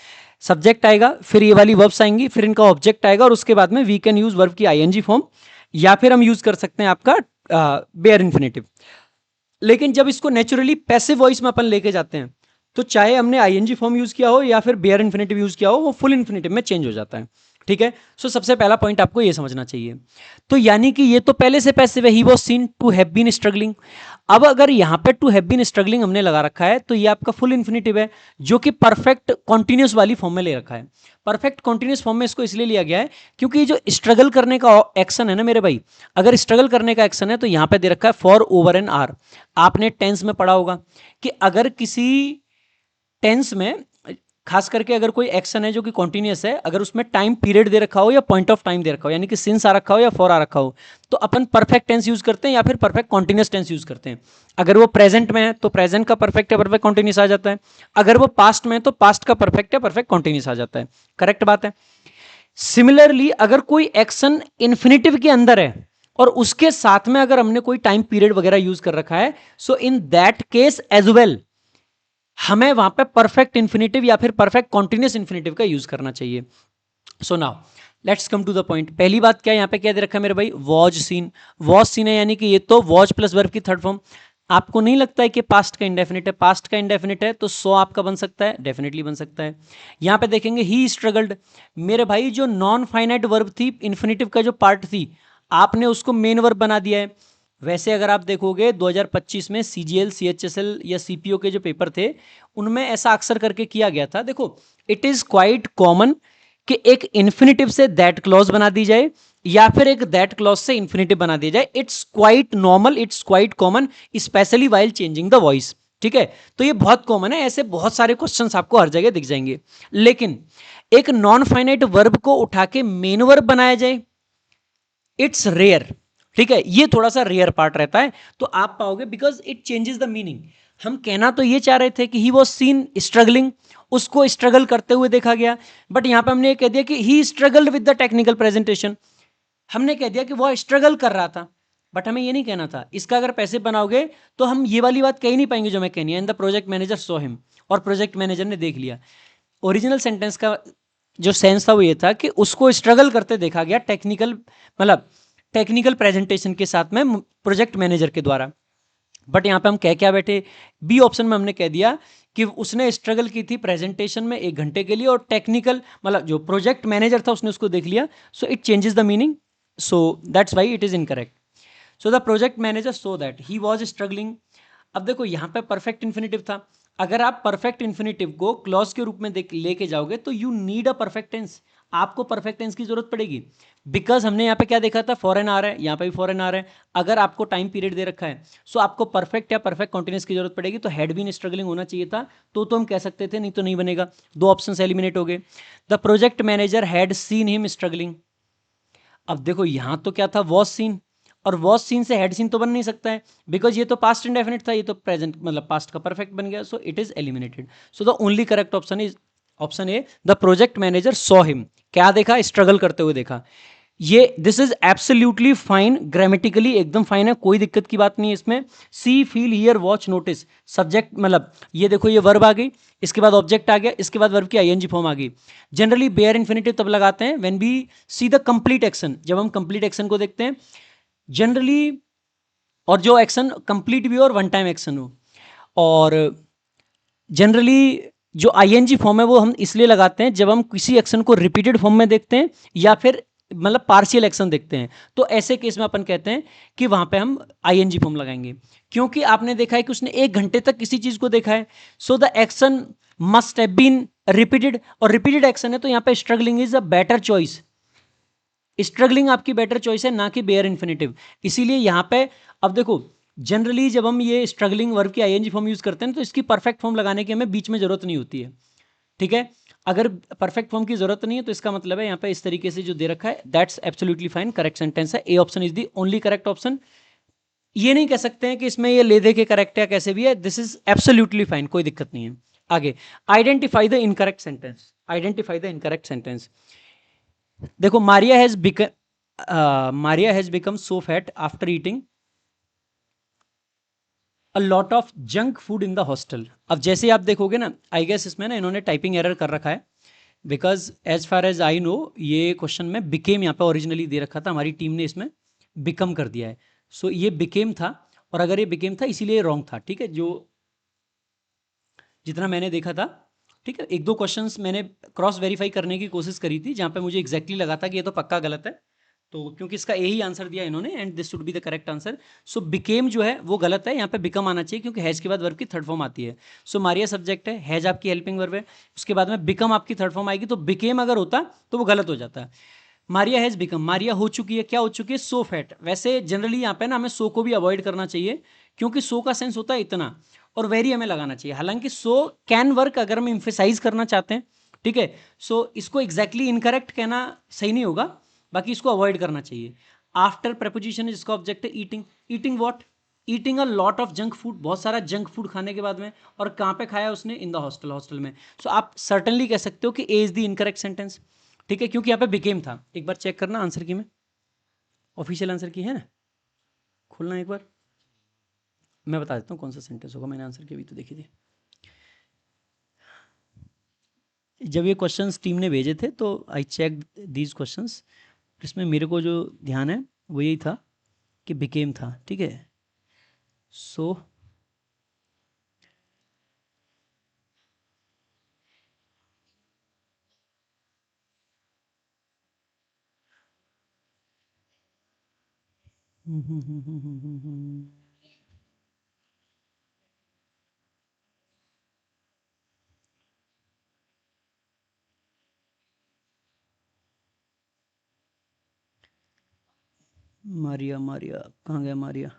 सब्जेक्ट आएगा, फिर ये वाली वर्ब्स आएंगी, फिर इनका ऑब्जेक्ट आएगा, और उसके बाद में वी कैन यूज वर्ब की आईएनजी फॉर्म, या फिर हम यूज कर सकते हैं आपका बेयर इन्फिनेटिव। लेकिन जब इसको नेचुरली पैसिव वॉइस में अपन लेके जाते हैं, तो चाहे हमने आईएनजी फॉर्म यूज किया हो या फिर बेयर इन्फिनेटिव यूज किया हो, वो फुल इन्फिनेटिव में चेंज हो जाता है, ठीक है। सो सबसे पहला पॉइंट आपको ये समझना चाहिए। तो यानी कि ये तो पहले से पैसिव है, he was seen to have been struggling. अब अगर यहां पे टू हैव बीन स्ट्रगलिंग हमने लगा रखा है, तो ये आपका फुल इन्फिनेटिव है, जो कि परफेक्ट कॉन्टिन्यूस वाली फॉर्म में ले रखा है। परफेक्ट कॉन्टिन्यूस फॉर्म में इसको इसलिए लिया गया है क्योंकि जो स्ट्रगल करने का एक्शन है ना मेरे भाई, अगर स्ट्रगल करने का एक्शन है तो यहां पे दे रखा है फॉर ओवर एन आर। आपने टेंस में पढ़ा होगा कि अगर किसी टेंस में, खास करके अगर कोई एक्शन है जो कि कॉन्टिन्यूस है, अगर उसमें टाइम पीरियड दे रखा हो या पॉइंट ऑफ टाइम दे रखा हो, यानी कि सिंस आ रखा हो या फॉर आ रखा हो, तो अपन परफेक्ट टेंस यूज करते हैं या फिर परफेक्ट कॉन्टिन्यूस टेंस यूज करते हैं। अगर वो प्रेजेंट में है तो प्रेजेंट का परफेक्ट या परफेक्ट कॉन्टिन्यूस आ जाता है, अगर वो पास्ट में है तो पास्ट का परफेक्ट या परफेक्ट कॉन्टिन्यूस आ जाता है। करेक्ट बात है। सिमिलरली अगर कोई एक्शन इन्फिनेटिव के अंदर है और उसके साथ में अगर हमने कोई टाइम पीरियड वगैरह यूज कर रखा है, so in that case as well हमें वहां पे परफेक्ट इन्फिनेटिव या फिर परफेक्ट कॉन्टिन्यूस इन्फिनेटिव का यूज करना चाहिए। So now let's come to the point. पहली बात क्या यहां पे क्या दे रखा है मेरे भाई, वॉज सीन। वॉज सीन है यानी कि ये तो वॉज प्लस वर्ब की थर्ड फॉर्म। आपको नहीं लगता है कि पास्ट का इंडेफिनिट है? पास्ट का इंडेफिनिट है तो सो आपका बन सकता है, डेफिनेटली बन सकता है। यहां पे देखेंगे ही स्ट्रगल्ड, मेरे भाई जो नॉन फाइनाइट वर्ब थी, इन्फिनेटिव का जो पार्ट थी, आपने उसको मेन वर्ब बना दिया है। वैसे अगर आप देखोगे 2025 में सीजीएल, सीएचएसएल या सीपीओ के जो पेपर थे, उनमें ऐसा अक्सर करके किया गया था। देखो इट इज क्वाइट कॉमन कि एक इन्फिनेटिव से दैट क्लॉज बना दी जाए या फिर एक दैट क्लॉज से इन्फिनेटिव बना दिया जाए। It's quite normal, it's quite common, specially while changing the voice, ठीक है। तो ये बहुत कॉमन है, ऐसे बहुत सारे क्वेश्चंस आपको हर जगह दिख जाएंगे। लेकिन एक नॉन फाइनाइट वर्ब को उठा के मेन वर्ब बनाया जाए, इट्स रेयर, ठीक है। ये थोड़ा सा रेयर पार्ट रहता है, तो आप पाओगे because it changes the meaning. हम कहना तो ये चाह रहे थे कि ही वॉज सीन स्ट्रगलिंग, उसको स्ट्रगल करते हुए देखा गया, बट यहां पे हमने ये कह दिया कि he struggled with the technical presentation. हमने कह दिया कि वो स्ट्रगल कर रहा था, बट हमें ये नहीं कहना था। इसका अगर पैसे बनाओगे तो हम ये वाली बात कह ही नहीं पाएंगे जो मैं कहनी है, and the project manager saw him, और प्रोजेक्ट मैनेजर ने देख लिया। ओरिजिनल सेंटेंस का जो सेंस था वो ये था कि उसको स्ट्रगल करते देखा गया टेक्निकल, मतलब टेक्निकल प्रेजेंटेशन के साथ में प्रोजेक्ट मैनेजर के द्वारा। बट यहाँ पे हम कह क्या बैठे, बी ऑप्शन में हमने कह दिया कि उसने स्ट्रगल की थी प्रेजेंटेशन में 1 घंटे के लिए, और टेक्निकल मतलब जो प्रोजेक्ट मैनेजर था उसने उसको देख लिया, so it changes the meaning, so that's why it is incorrect. So the project manager so that he was struggling. अब देखो यहाँ पे परफेक्ट इन्फिनेटिव था, अगर आप परफेक्ट इन्फिनेटिव को क्लॉज के रूप में देख लेके जाओगे तो you need a perfect tense, आपको परफेक्ट टेंस की जरूरत पड़ेगी। बिकॉज हमने यहाँ पे क्या देखा था, फॉरेन आ रहा है, यहाँ पे भी फॉरेन आ रहा है। अगर आपको टाइम पीरियड दे रखा है सो आपको परफेक्ट या परफेक्ट कॉन्टिन्यूस की जरूरत पड़ेगी, तो हैड बीन स्ट्रगलिंग होना चाहिए था, तो हम कह सकते थे, नहीं तो नहीं बनेगा। 2 ऑप्शन एलिमिनेट हो गए। The project manager had seen him struggling. अब देखो यहाँ तो क्या था, वॉज सीन, और वॉज सीन से हेड सीन तो बन नहीं सकता है, बिकॉज ये तो पास्ट इंडेफिनिट था, ये तो प्रेजेंट मतलब पास्ट का परफेक्ट बन गया, so it is eliminated. So the only correct option is option A, the project manager saw him. क्या देखा, स्ट्रगल करते हुए देखा। ये this is absolutely fine, grammatically एकदम फाइन है, कोई दिक्कत की बात नहीं है इसमें। See feel hear watch notice, subject मतलब ये देखो ये वर्ब आ गई, इसके बाद ऑब्जेक्ट आ गया, इसके बाद वर्ब की आईएनजी फॉर्म आ गई। जनरली बेयर इन्फिनेटिव तब लगाते हैं when we see the complete action, जब हम कंप्लीट एक्शन को देखते हैं जनरली, और जो एक्शन कंप्लीट भी हो और वन टाइम एक्शन हो। और जनरली जो आईएनजी फॉर्म है वो हम इसलिए लगाते हैं जब हम किसी एक्शन को रिपीटेड फॉर्म में देखते हैं या फिर मतलब पार्शियल एक्शन देखते हैं, तो ऐसे केस में अपन कहते हैं कि वहां पे हम आईएनजी फॉर्म लगाएंगे। क्योंकि आपने देखा है कि उसने 1 घंटे तक किसी चीज को देखा है, so the action must have been repeated, और रिपीटेड एक्शन है तो यहाँ पे struggling is a better choice. Struggling आपकी बेटर चॉइस है, ना कि बेयर इन्फिनेटिव। इसीलिए यहाँ पे अब देखो, जनरली जब हम ये स्ट्रगलिंग वर्ब की आईएनजी फॉर्म यूज करते हैं तो इसकी परफेक्ट फॉर्म लगाने की हमें बीच में जरूरत नहीं होती है, ठीक है। अगर परफेक्ट फॉर्म की जरूरत नहीं है तो इसका मतलब है यहाँ पे इस तरीके से जो दे रखा है that's absolutely fine, correct sentence है, A option is the only correct option. ये नहीं कह सकते हैं कि इसमें ये ले दे के करेक्ट है, कैसे भी है, दिस इज एब्सोल्युटली फाइन, कोई दिक्कत नहीं है। आगे, identify the incorrect sentence, identify the incorrect sentence. देखो Maria has become so fat after eating a lot of junk food in the hostel. अब जैसे आप देखोगे ना, आई गेस इसमें ना इन्होंने टाइपिंग एरर कर रखा है, because as far as I know ये क्वेश्चन में बिकेम यहाँ पे ओरिजिनली दे रखा था, हमारी टीम ने इसमें बिकम कर दिया है। सो ये बिकेम था, और अगर ये बिकेम था इसीलिए रॉन्ग था, ठीक है, जो जितना मैंने देखा था। ठीक है, 1-2 क्वेश्चंस मैंने क्रॉस वेरीफाई करने की कोशिश करी थी जहाँ पे मुझे एग्जैक्टली लगा था कि ये तो पक्का गलत है, तो क्योंकि इसका यही आंसर दिया इन्होंने and this should be the correct answer. So became जो है वो गलत है, यहाँ पे बिकम आना चाहिए क्योंकि हैज के बाद वर्ब की थर्ड फॉर्म आती है। सो मारिया सब्जेक्ट है, हैज आपकी हेल्पिंग वर्ब है, उसके बाद में बिकम आपकी थर्ड फॉर्म आएगी, तो बिकेम अगर होता तो वो गलत हो जाता। मारिया हैज बिकम, मारिया हो चुकी है, क्या हो चुकी है, सो फैट। वैसे जनरली यहाँ पे ना हमें सो को भी अवॉइड करना चाहिए, क्योंकि सो का सेंस होता है इतना, और वेरी हमें लगाना चाहिए। हालांकि सो कैन वर्क अगर हम इम्फेसाइज करना चाहते हैं, ठीक है। सो इसको एग्जैक्टली इनकरेक्ट कहना सही नहीं होगा, बाकी इसको अवॉइड करना चाहिए। आफ्टर प्रपोजिशन जिसका ऑब्जेक्ट है eating, eating what, eating a lot of junk food, बहुत सारा जंक फूड खाने के बाद में, और कहाँ पे खाया उसने, इन द हॉस्टल, हॉस्टल में। सो आप सर्टनली कह सकते हो कि ए इज द इनकरेक्ट सेंटेंस, ठीक है, क्योंकि यहाँ पे बिकेम था। एक बार चेक करना आंसर की में, ऑफिशियल आंसर की है ना, खोलना एक बार, मैं बता देता हूँ कौन सा सेंटेंस होगा, मैंने आंसर की अभी तो देखी थी। जब ये क्वेश्चंस टीम ने भेजे थे तो आई चेक दीज क्वेश्चंस, इसमें मेरे को जो ध्यान है वो यही था कि बिकेम था, ठीक है। सो मारिया, मारिया कहाँ गया मारिया,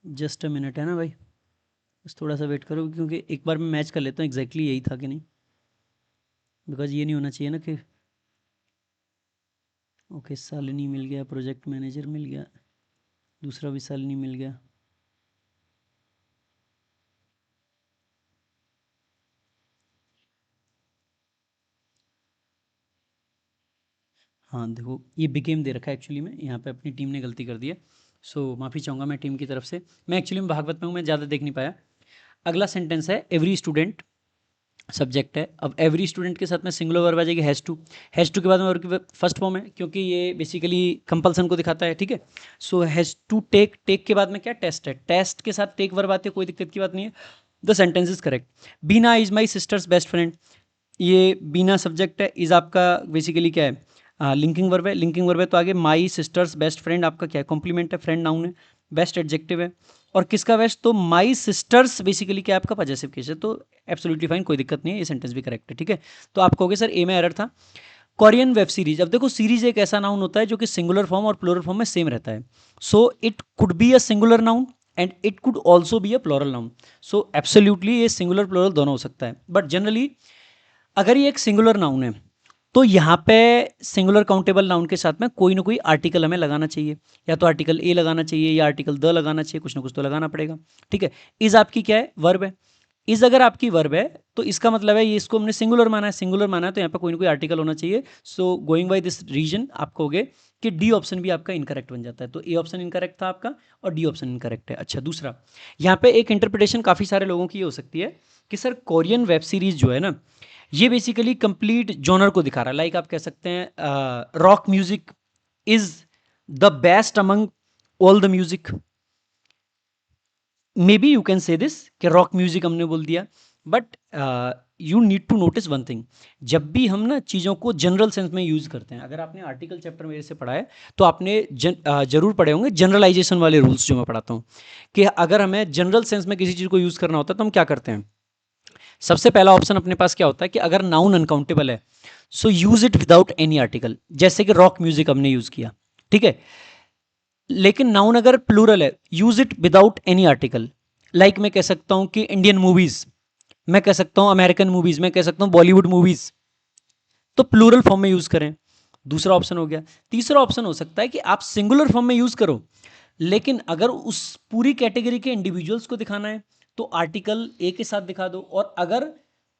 जस्ट अ मिनट है ना भाई, बस थोड़ा सा वेट करो, क्योंकि एक बार मैं मैच कर लेता हूँ एग्जैक्टली यही था कि नहीं, बिकॉज ये नहीं होना चाहिए ना कि ओके शालिनी मिल गया, प्रोजेक्ट मैनेजर मिल गया, दूसरा भी शालिनी मिल गया। हाँ देखो, ये बिकेम दे रखा है एक्चुअली में, यहाँ पे अपनी टीम ने गलती कर दी है, सो माफ़ी चाहूँगा मैं टीम की तरफ से। मैं एक्चुअली में भागवत में हूँ, मैं ज़्यादा देख नहीं पाया। अगला सेंटेंस है एवरी स्टूडेंट, सब्जेक्ट है। अब एवरी स्टूडेंट के साथ में सिंगुलर वर्ब आ जाएगी हैज़ टू। हैज़ टू के बाद में वर्ब की फर्स्ट फॉर्म है, क्योंकि ये बेसिकली कंपल्सन को दिखाता है, ठीक है। So has to take, take के बाद में क्या टेस्ट है, टेस्ट के साथ टेक वर्ब आती है, कोई दिक्कत की बात नहीं है। The sentence is correct. Beena is my sister's best friend, ये बीना सब्जेक्ट है, इज आपका बेसिकली क्या है, लिंकिंग वर्ब है। लिंकिंग वर्ब है तो आगे माई सिस्टर्स बेस्ट फ्रेंड आपका क्या है, कॉम्प्लीमेंट है, फ्रेंड नाउन है, बेस्ट एडजेक्टिव है। और किसका बेस्ट, तो माई सिस्टर्स बेसिकली क्या है आपका पजेसिव केस है, तो एब्सोल्युटली फाइन, कोई दिक्कत नहीं है, ये सेंटेंस भी करेक्ट है, ठीक है। तो आप कहोगे सर ए में एरर था। कोरियन वेब सीरीज, अब देखो सीरीज एक ऐसा नाउन होता है जो कि सिंगुलर फॉर्म और प्लूरल फॉर्म में सेम रहता है। So it could be a singular noun and it could also be a plural noun. So absolutely ये सिंगुलर प्लूरल दोनों हो सकता है, बट जनरली अगर ये एक सिंगुलर नाउन है तो यहाँ पे सिंगुलर काउंटेबल नाउन के साथ में कोई ना कोई आर्टिकल हमें लगाना चाहिए, या तो आर्टिकल ए लगाना चाहिए या आर्टिकल द लगाना चाहिए, कुछ ना कुछ तो लगाना पड़ेगा, ठीक है। इज आपकी क्या है, वर्ब है। इज अगर आपकी वर्ब है तो इसका मतलब है ये, इसको हमने सिंगुलर माना है, सिंगुलर माना है तो यहाँ पे कोई ना कोई आर्टिकल होना चाहिए। So going by this reason आप कहोगे कि डी ऑप्शन भी आपका इनकरेक्ट बन जाता है। तो ए ऑप्शन इनकरेक्ट था आपका और डी ऑप्शन इनकरेक्ट है। अच्छा, दूसरा यहाँ पे एक इंटरप्रिटेशन काफ़ी सारे लोगों की ये हो सकती है कि सर कोरियन वेब सीरीज जो है ना, ये बेसिकली कंप्लीट जॉनर को दिखा रहा है। लाइक आप कह सकते हैं rock music is the best among all the music. Maybe you can say this कि रॉक म्यूजिक हमने बोल दिया, but you need to notice one thing, जब भी हम ना चीज़ों को जनरल सेंस में यूज़ करते हैं, अगर आपने आर्टिकल चैप्टर मेरे से पढ़ा है तो आपने जरूर पढ़े होंगे जनरलाइजेशन वाले रूल्स जो मैं पढ़ाता हूँ, कि अगर हमें जनरल सेंस में किसी चीज़ को यूज़ करना होता है तो हम क्या करते हैं। सबसे पहला ऑप्शन अपने पास क्या होता है कि अगर नाउन अनकाउंटेबल है so use it without any article, जैसे कि रॉक म्यूजिक हमने यूज किया, ठीक है। लेकिन नाउन अगर प्लूरल है, use it without any article. Like मैं कह सकता हूं कि इंडियन मूवीज, मैं कह सकता हूं अमेरिकन मूवीज, मैं कह सकता हूं बॉलीवुड मूवीज, तो प्लूरल फॉर्म में यूज करें। दूसरा ऑप्शन हो गया। तीसरा ऑप्शन हो सकता है कि आप सिंगुलर फॉर्म में यूज करो, लेकिन अगर उस पूरी कैटेगरी के इंडिविजुअल्स को दिखाना है तो आर्टिकल ए के साथ दिखा दो, और अगर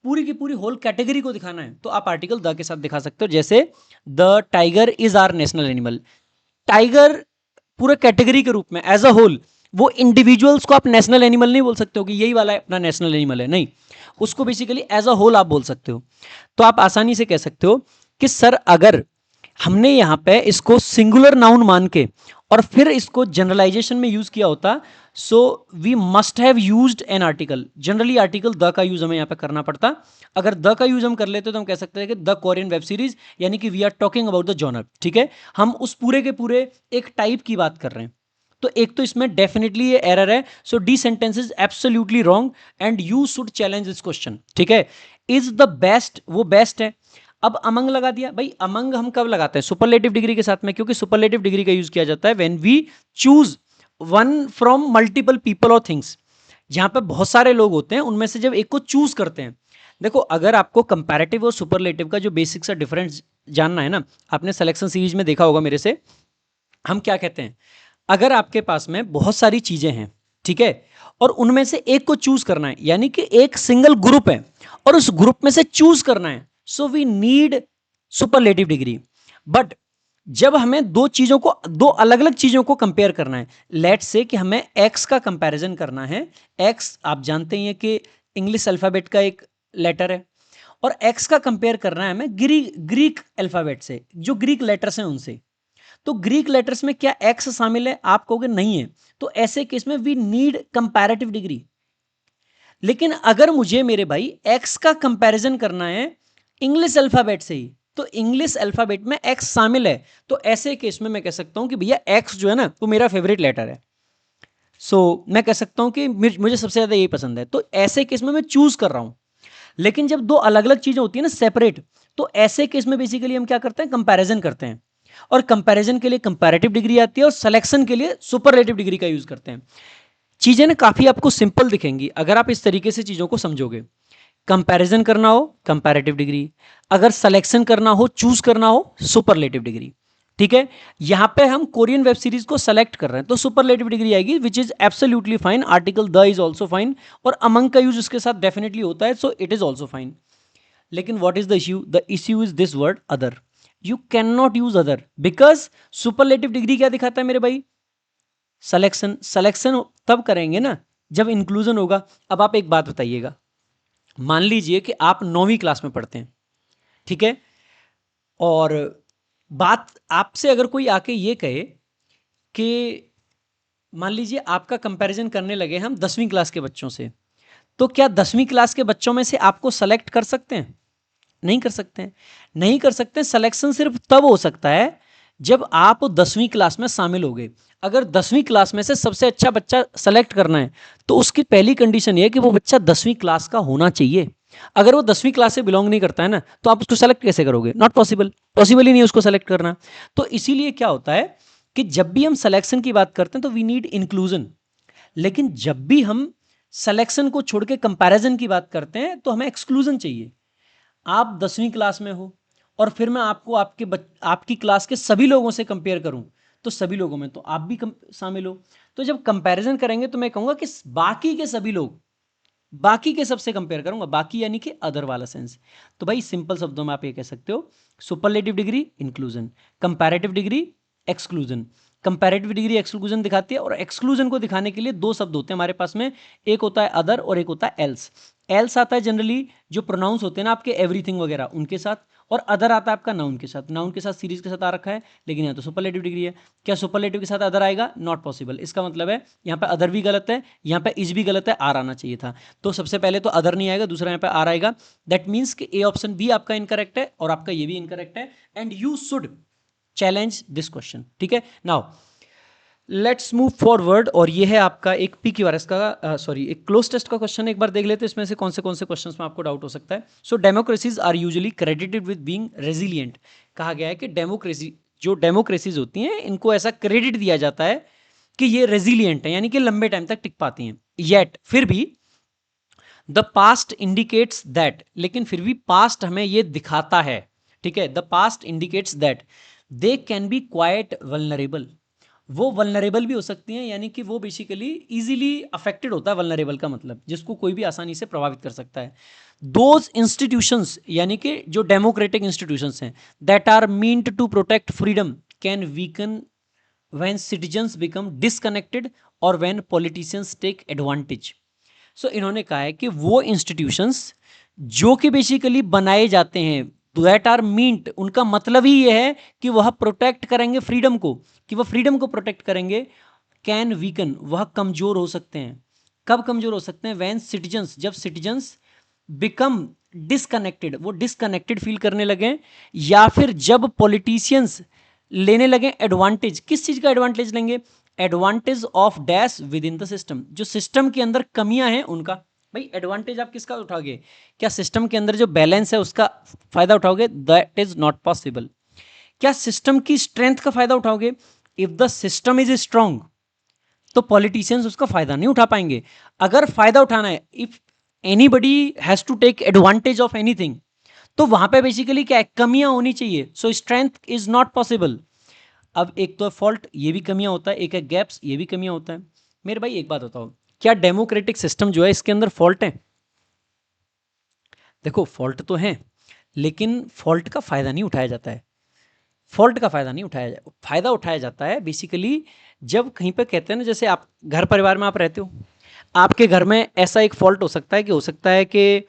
पूरी की पूरी होल कैटेगरी को दिखाना है तो आप आर्टिकल द के साथ दिखा सकते हो। जैसे the tiger is our national animal, tiger पूरे कैटेगरी के रूप में एज अ होल, वो इंडिविजुअल्स को आप नेशनल एनिमल नहीं बोल सकते हो कि यही वाला अपना नेशनल एनिमल है, नहीं, उसको बेसिकली एज अ होल आप बोल सकते हो। तो आप आसानी से कह सकते हो कि सर अगर हमने यहाँ पे इसको सिंगुलर नाउन मान के और फिर इसको जनरलाइजेशन में यूज किया होता, so we must have used an article. Generally article the का यूज हमें यहाँ पे करना पड़ता। अगर द का यूज हम कर लेते तो हम कह सकते हैं कि द कोरियन वेब सीरीज, यानी कि we are talking about the genre, ठीक है। हम उस पूरे के पूरे एक टाइप की बात कर रहे हैं। तो एक तो इसमें डेफिनेटली ये एरर है। So the sentence is absolutely wrong and you should challenge this question, ठीक है। इज द बेस्ट, वो बेस्ट है। अब अमंग लगा दिया, भाई अमंग हम कब लगाते हैं, सुपरलेटिव डिग्री के साथ में, क्योंकि सुपरलेटिव डिग्री का यूज किया जाता है when we choose one from multiple people और थिंग्स। जहां पे बहुत सारे लोग होते हैं उनमें से जब एक को चूज करते हैं। देखो अगर आपको कंपैरेटिव और सुपरलेटिव का जो बेसिक सा डिफरेंस जानना है ना, आपने सिलेक्शन सीरीज में देखा होगा मेरे से, हम क्या कहते हैं, अगर आपके पास में बहुत सारी चीजें हैं, ठीक है, और उनमें से एक को चूज करना है, यानी कि एक सिंगल ग्रुप है और उस ग्रुप में से चूज करना है, so we need superlative degree. But जब हमें दो चीजों को, दो अलग अलग चीजों को कंपेयर करना है, लेट्स से कि हमें एक्स का कंपैरिजन करना है। एक्स आप जानते ही हैं कि इंग्लिश अल्फाबेट का एक लेटर है, और एक्स का कंपेयर करना है हमें ग्रीक अल्फाबेट से, जो ग्रीक लेटर्स हैं उनसे। तो ग्रीक लेटर्स में क्या एक्स शामिल है, आप कहोगे नहीं है, तो ऐसे केस में वी नीड कंपैरेटिव डिग्री। लेकिन अगर मुझे मेरे भाई एक्स का कंपैरिजन करना है इंग्लिश अल्फाबेट से ही, तो इंग्लिश अल्फाबेट में एक्स शामिल है, तो ऐसे केस में मैं कह सकता हूं कि भैया एक्स जो है ना वो मेरा फेवरेट लेटर है। सो मैं कह सकता हूं कि मुझे सबसे ज्यादा यही पसंद है, तो ऐसे केस में मैं चूज कर रहा हूं। लेकिन जब दो अलग अलग चीजें होती है ना सेपरेट, तो ऐसे केस में बेसिकली हम क्या करते हैं, कंपैरिजन करते हैं। और कंपैरिजन के लिए कंपैरेटिव डिग्री आती है और सिलेक्शन के लिए सुपरलेटिव डिग्री का यूज करते हैं। चीजें ना काफी आपको सिंपल दिखेंगी अगर आप इस तरीके से चीजों को समझोगे। कंपैरिजन करना हो कंपैरेटिव डिग्री, अगर सिलेक्शन करना हो, चूज करना हो, सुपरलेटिव डिग्री, ठीक है। यहां पे हम कोरियन वेब सीरीज को सेलेक्ट कर रहे हैं तो सुपरलेटिव डिग्री आएगी, which is absolutely fine. Article the is also fine, और अमंग का यूज उसके साथ डेफिनेटली होता है, so it is also fine. लेकिन what is the issue, the issue is this word other. You can not use other, because superlative degree क्या दिखाता है मेरे भाई? सिलेक्शन। सिलेक्शन तब करेंगे ना जब इंक्लूजन होगा। अब आप एक बात बताइएगा, मान लीजिए कि आप 9वीं क्लास में पढ़ते हैं, ठीक है, और बात आपसे अगर कोई आके ये कहे कि मान लीजिए आपका कंपैरिजन करने लगे हम 10वीं क्लास के बच्चों से, तो क्या 10वीं क्लास के बच्चों में से आपको सेलेक्ट कर सकते हैं? नहीं कर सकते हैं। नहीं कर सकते। सिलेक्शन सिर्फ तब हो सकता है जब आप 10वीं क्लास में शामिल हो गए। अगर 10वीं क्लास में से सबसे अच्छा बच्चा सेलेक्ट करना है तो उसकी पहली कंडीशन ये है कि वो बच्चा 10वीं क्लास का होना चाहिए। अगर वो 10वीं क्लास से बिलोंग नहीं करता है ना, तो आप उसको सेलेक्ट कैसे करोगे? नॉट पॉसिबल, पॉसिबल ही नहीं उसको सेलेक्ट करना। तो इसीलिए क्या होता है कि जब भी हम सिलेक्शन की बात करते हैं तो वी नीड इंक्लूजन, लेकिन जब भी हम सिलेक्शन को छोड़ के कंपैरिजन की बात करते हैं तो हमें एक्सक्लूजन चाहिए। आप 10वीं क्लास में हो और फिर मैं आपको आपकी क्लास के सभी लोगों से कंपेयर करूं, तो सभी लोगों में तो आप भी शामिल हो। तो जब कंपैरिजन करेंगे तो मैं कहूंगा कि बाकी के सभी लोग, बाकी के सबसे कंपेयर करूंगा, बाकी यानी कि अदर वाला सेंस। तो भाई सिंपल शब्दों में आप ये कह सकते हो, superlative degree inclusion, comparative degree exclusion. Comparative degree exclusion दिखाती है, और एक्सक्लूजन को दिखाने के लिए दो शब्द होते हैं हमारे पास में, एक होता है अदर और एक होता है एल्स। एल्स आता है जनरली जो प्रोनाउंस होते हैं ना आपके एवरीथिंग वगैरह उनके साथ, और अदर आता है आपका नाउन के साथ। नाउन के साथ सीरीज के साथ आ रखा है, लेकिन यहाँ तो सुपरलेटिव डिग्री है। क्या सुपरलेटिव के साथ अदर आएगा? Not possible. इसका मतलब है यहाँ पे अदर भी गलत है, यहाँ पे इज भी गलत है, आर आना चाहिए था। तो सबसे पहले तो अदर नहीं आएगा, दूसरा यहाँ पे आर आएगा। दैट मीन्स कि ए ऑप्शन बी आपका इनकरेक्ट है और आपका ये भी इनकरेक्ट है, and you should challenge this question. ठीक है, नाउ लेट्स मूव फॉरवर्ड। और ये है आपका एक PQRS का सॉरी एक क्लोज टेस्ट का क्वेश्चन, एक बार देख लेते हैं इसमें से कौन से क्वेश्चंस में आपको डाउट हो सकता है। So democracies are usually credited with being resilient. कहा गया है कि डेमोक्रेसी, जो डेमोक्रेसीज होती हैं इनको ऐसा क्रेडिट दिया जाता है कि ये रेजिलिएंट है, यानी कि लंबे टाइम तक टिक पाती हैं। येट फिर भी द पास्ट इंडिकेट्स दैट, लेकिन फिर भी पास्ट हमें ये दिखाता है, ठीक है, the past indicates that they can be quite vulnerable. वो वल्नरेबल भी हो सकती हैं, यानी कि वो बेसिकली इजीली अफेक्टेड होता है। वल्नरेबल का मतलब जिसको कोई भी आसानी से प्रभावित कर सकता है। दोज इंस्टीट्यूशंस, यानी कि जो डेमोक्रेटिक इंस्टीट्यूशंस हैं, that are meant to protect freedom can weaken when citizens become disconnected और when politicians take advantage. So इन्होंने कहा है कि वो इंस्टीट्यूशंस जो कि बेसिकली बनाए जाते हैं, दैट आर मींट, उनका मतलब ही ये है कि वह प्रोटेक्ट करेंगे फ्रीडम को, कि वह फ्रीडम को प्रोटेक्ट करेंगे। कैन वीकन, वह कमजोर हो सकते हैं। कब कमजोर हो सकते हैं? व्हेन सिटीजन्स, जब सिटीजन्स बिकम डिसकनेक्टेड, वो डिसकनेक्टेड फील करने लगे, या फिर जब पॉलिटिशियंस लेने लगे एडवांटेज। किस चीज का एडवांटेज लेंगे? Advantage of dash with in the system, जो सिस्टम के अंदर कमियां हैं उनका। भाई एडवांटेज आप किसका उठाओगे? क्या सिस्टम के अंदर जो बैलेंस है उसका फायदा उठाओगे? That is not possible. क्या सिस्टम की स्ट्रेंथ का फायदा उठाओगे? If the system is strong तो पॉलिटिशियंस उसका फायदा नहीं उठा पाएंगे। अगर फायदा उठाना है, if anybody has to take advantage of anything, तो वहां पे बेसिकली क्या है? कमियां होनी चाहिए। So strength is not possible. अब एक तो फॉल्ट, ये भी कमियां होता है, एक है गैप्स, ये भी कमियां होता है। मेरे भाई एक बात बताओ, क्या डेमोक्रेटिक सिस्टम जो है इसके अंदर फॉल्ट है? देखो फॉल्ट तो है, लेकिन फॉल्ट का फायदा नहीं उठाया जाता है। फॉल्ट का फायदा नहीं उठाया जाता, फायदा उठाया जाता है बेसिकली जब कहीं पे कहते हैं ना, जैसे आप घर परिवार में आप रहते हो, आपके घर में ऐसा एक फॉल्ट हो सकता है कि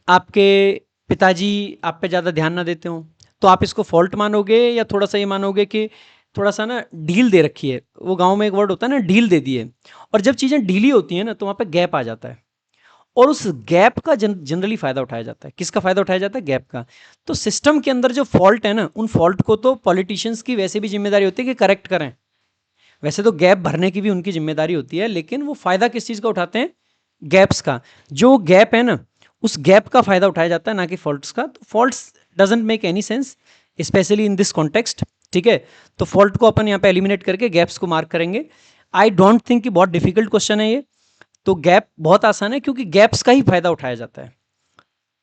आपके पिताजी आप पे ज़्यादा ध्यान ना देते हो, तो आप इसको फॉल्ट मानोगे या थोड़ा सा ये मानोगे कि थोड़ा सा ना ढील दे रखी है? वो गांव में एक वर्ड होता है ना, ढील दे दी है। और जब चीज़ें ढीली होती हैं ना तो वहाँ पे गैप आ जाता है, और उस गैप का जनरली फायदा उठाया जाता है। किसका फायदा उठाया जाता है? गैप का। तो सिस्टम के अंदर जो फॉल्ट है ना, उन फॉल्ट को तो पॉलिटिशियंस की वैसे भी जिम्मेदारी होती है कि करेक्ट करें। वैसे तो गैप भरने की भी उनकी जिम्मेदारी होती है, लेकिन वो फायदा किस चीज का उठाते हैं? गैप्स का। जो गैप है ना, उस गैप का फायदा उठाया जाता है, ना कि फॉल्ट्स का। तो faults doesn't make any sense specially in this context. ठीक है, तो फॉल्ट को अपन यहाँ पे एलिमिनेट करके गैप्स को मार्क करेंगे। आई डोंट थिंक कि बहुत डिफिकल्ट क्वेश्चन है ये। तो गैप बहुत आसान है, क्योंकि गैप्स का ही फायदा उठाया जाता है।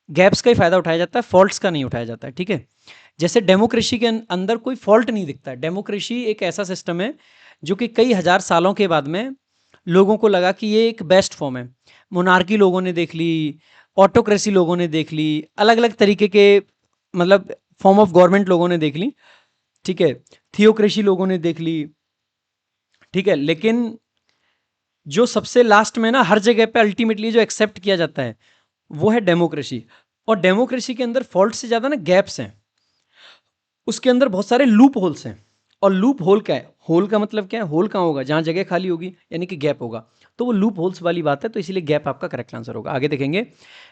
गैप्स का ही फायदा उठाया जाता है, फॉल्ट्स का नहीं उठाया जाता है। ठीक है, जैसे डेमोक्रेसी के अंदर कोई फॉल्ट नहीं दिखता है। डेमोक्रेसी एक ऐसा सिस्टम है जो कि कई हजार सालों के बाद में लोगों को लगा कि ये एक बेस्ट फॉर्म है। मोनार्की लोगों ने देख ली, ऑटोक्रेसी लोगों ने देख ली, अलग अलग तरीके के मतलब फॉर्म ऑफ गवर्नमेंट लोगों ने देख ली, ठीक है, थियोक्रेसी लोगों ने देख ली, ठीक है, लेकिन जो सबसे लास्ट में ना हर जगह पे अल्टीमेटली जो एक्सेप्ट किया जाता है वो है डेमोक्रेसी। और डेमोक्रेसी के अंदर फॉल्ट से ज़्यादा ना गैप्स हैं, उसके अंदर बहुत सारे लूप होल्स हैं। और लूप होल क्या है, होल का मतलब क्या है, होल कहाँ होगा, जहाँ जगह खाली होगी यानी कि गैप होगा, तो वो लूप होल्स वाली बात है, तो इसीलिए गैप आपका करेक्ट आंसर होगा। आगे देखेंगे,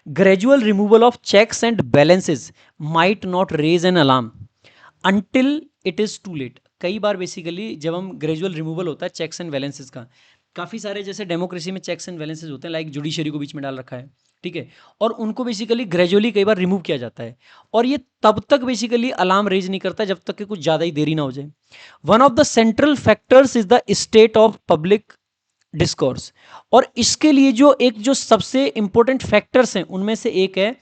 gradual removal of checks and balances might not raise an alarm until it is too late. कई बार बेसिकली जब हम ग्रेजुअल रिमूवल होता है चेक्स एंड बैलेंसेस का, काफ़ी सारे जैसे डेमोक्रेसी में चेक्स एंड बैलेंसेस होते हैं, लाइक जुडिशरी को बीच में डाल रखा है, ठीक है, और उनको बेसिकली ग्रेजुअली कई बार रिमूव किया जाता है, और ये तब तक बेसिकली अलार्म रेज नहीं करता जब तक कि कुछ ज़्यादा ही देरी ना हो जाए। One of the central factors is the state of public discourse. और इसके लिए जो एक जो सबसे इंपॉर्टेंट फैक्टर्स हैं उनमें से एक है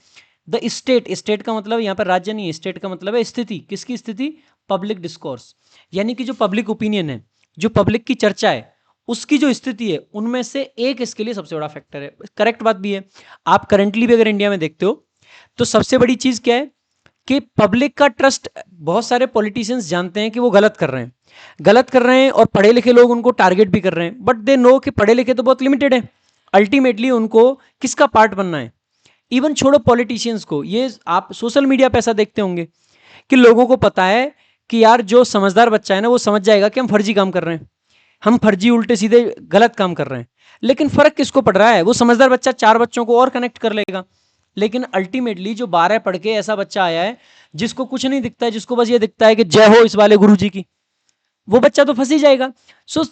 द स्टेट। स्टेट का मतलब यहाँ पर राज्य नहीं है, स्टेट का मतलब है स्थिति। किसकी स्थिति, पब्लिक डिस्कोर्स, यानी कि जो पब्लिक ओपिनियन है, जो पब्लिक की चर्चा है, उसकी जो स्थिति है, उनमें से एक इसके लिए सबसे बड़ा फैक्टर है। करेक्ट बात भी है। आप करंटली भी अगर इंडिया में देखते हो तो सबसे बड़ी चीज क्या है कि पब्लिक का ट्रस्ट, बहुत सारे पॉलिटिशियंस जानते हैं कि वो गलत कर रहे हैं, गलत कर रहे हैं, और पढ़े लिखे लोग उनको टारगेट भी कर रहे हैं, बट दे नो कि पढ़े लिखे तो बहुत लिमिटेड है, अल्टीमेटली उनको किसका पार्ट बनना है। इवन छोड़ो पॉलिटिशियंस को, ये आप सोशल मीडिया पे ऐसा देखते होंगे कि लोगों को पता है कि यार जो समझदार बच्चा है ना वो समझ जाएगा कि हम फर्जी काम कर रहे हैं, हम फर्जी उल्टे सीधे गलत काम कर रहे हैं, लेकिन फर्क किसको पड़ रहा है, वो समझदार बच्चा चार बच्चों को और कनेक्ट कर लेगा। लेकिन अल्टीमेटली जो 12 पढ़ के ऐसा बच्चा आया है जिसको कुछ नहीं दिखता है, जिसको बस ये दिखता है कि जय हो इस वाले गुरु जी की, वो बच्चा तो फंस ही जाएगा। So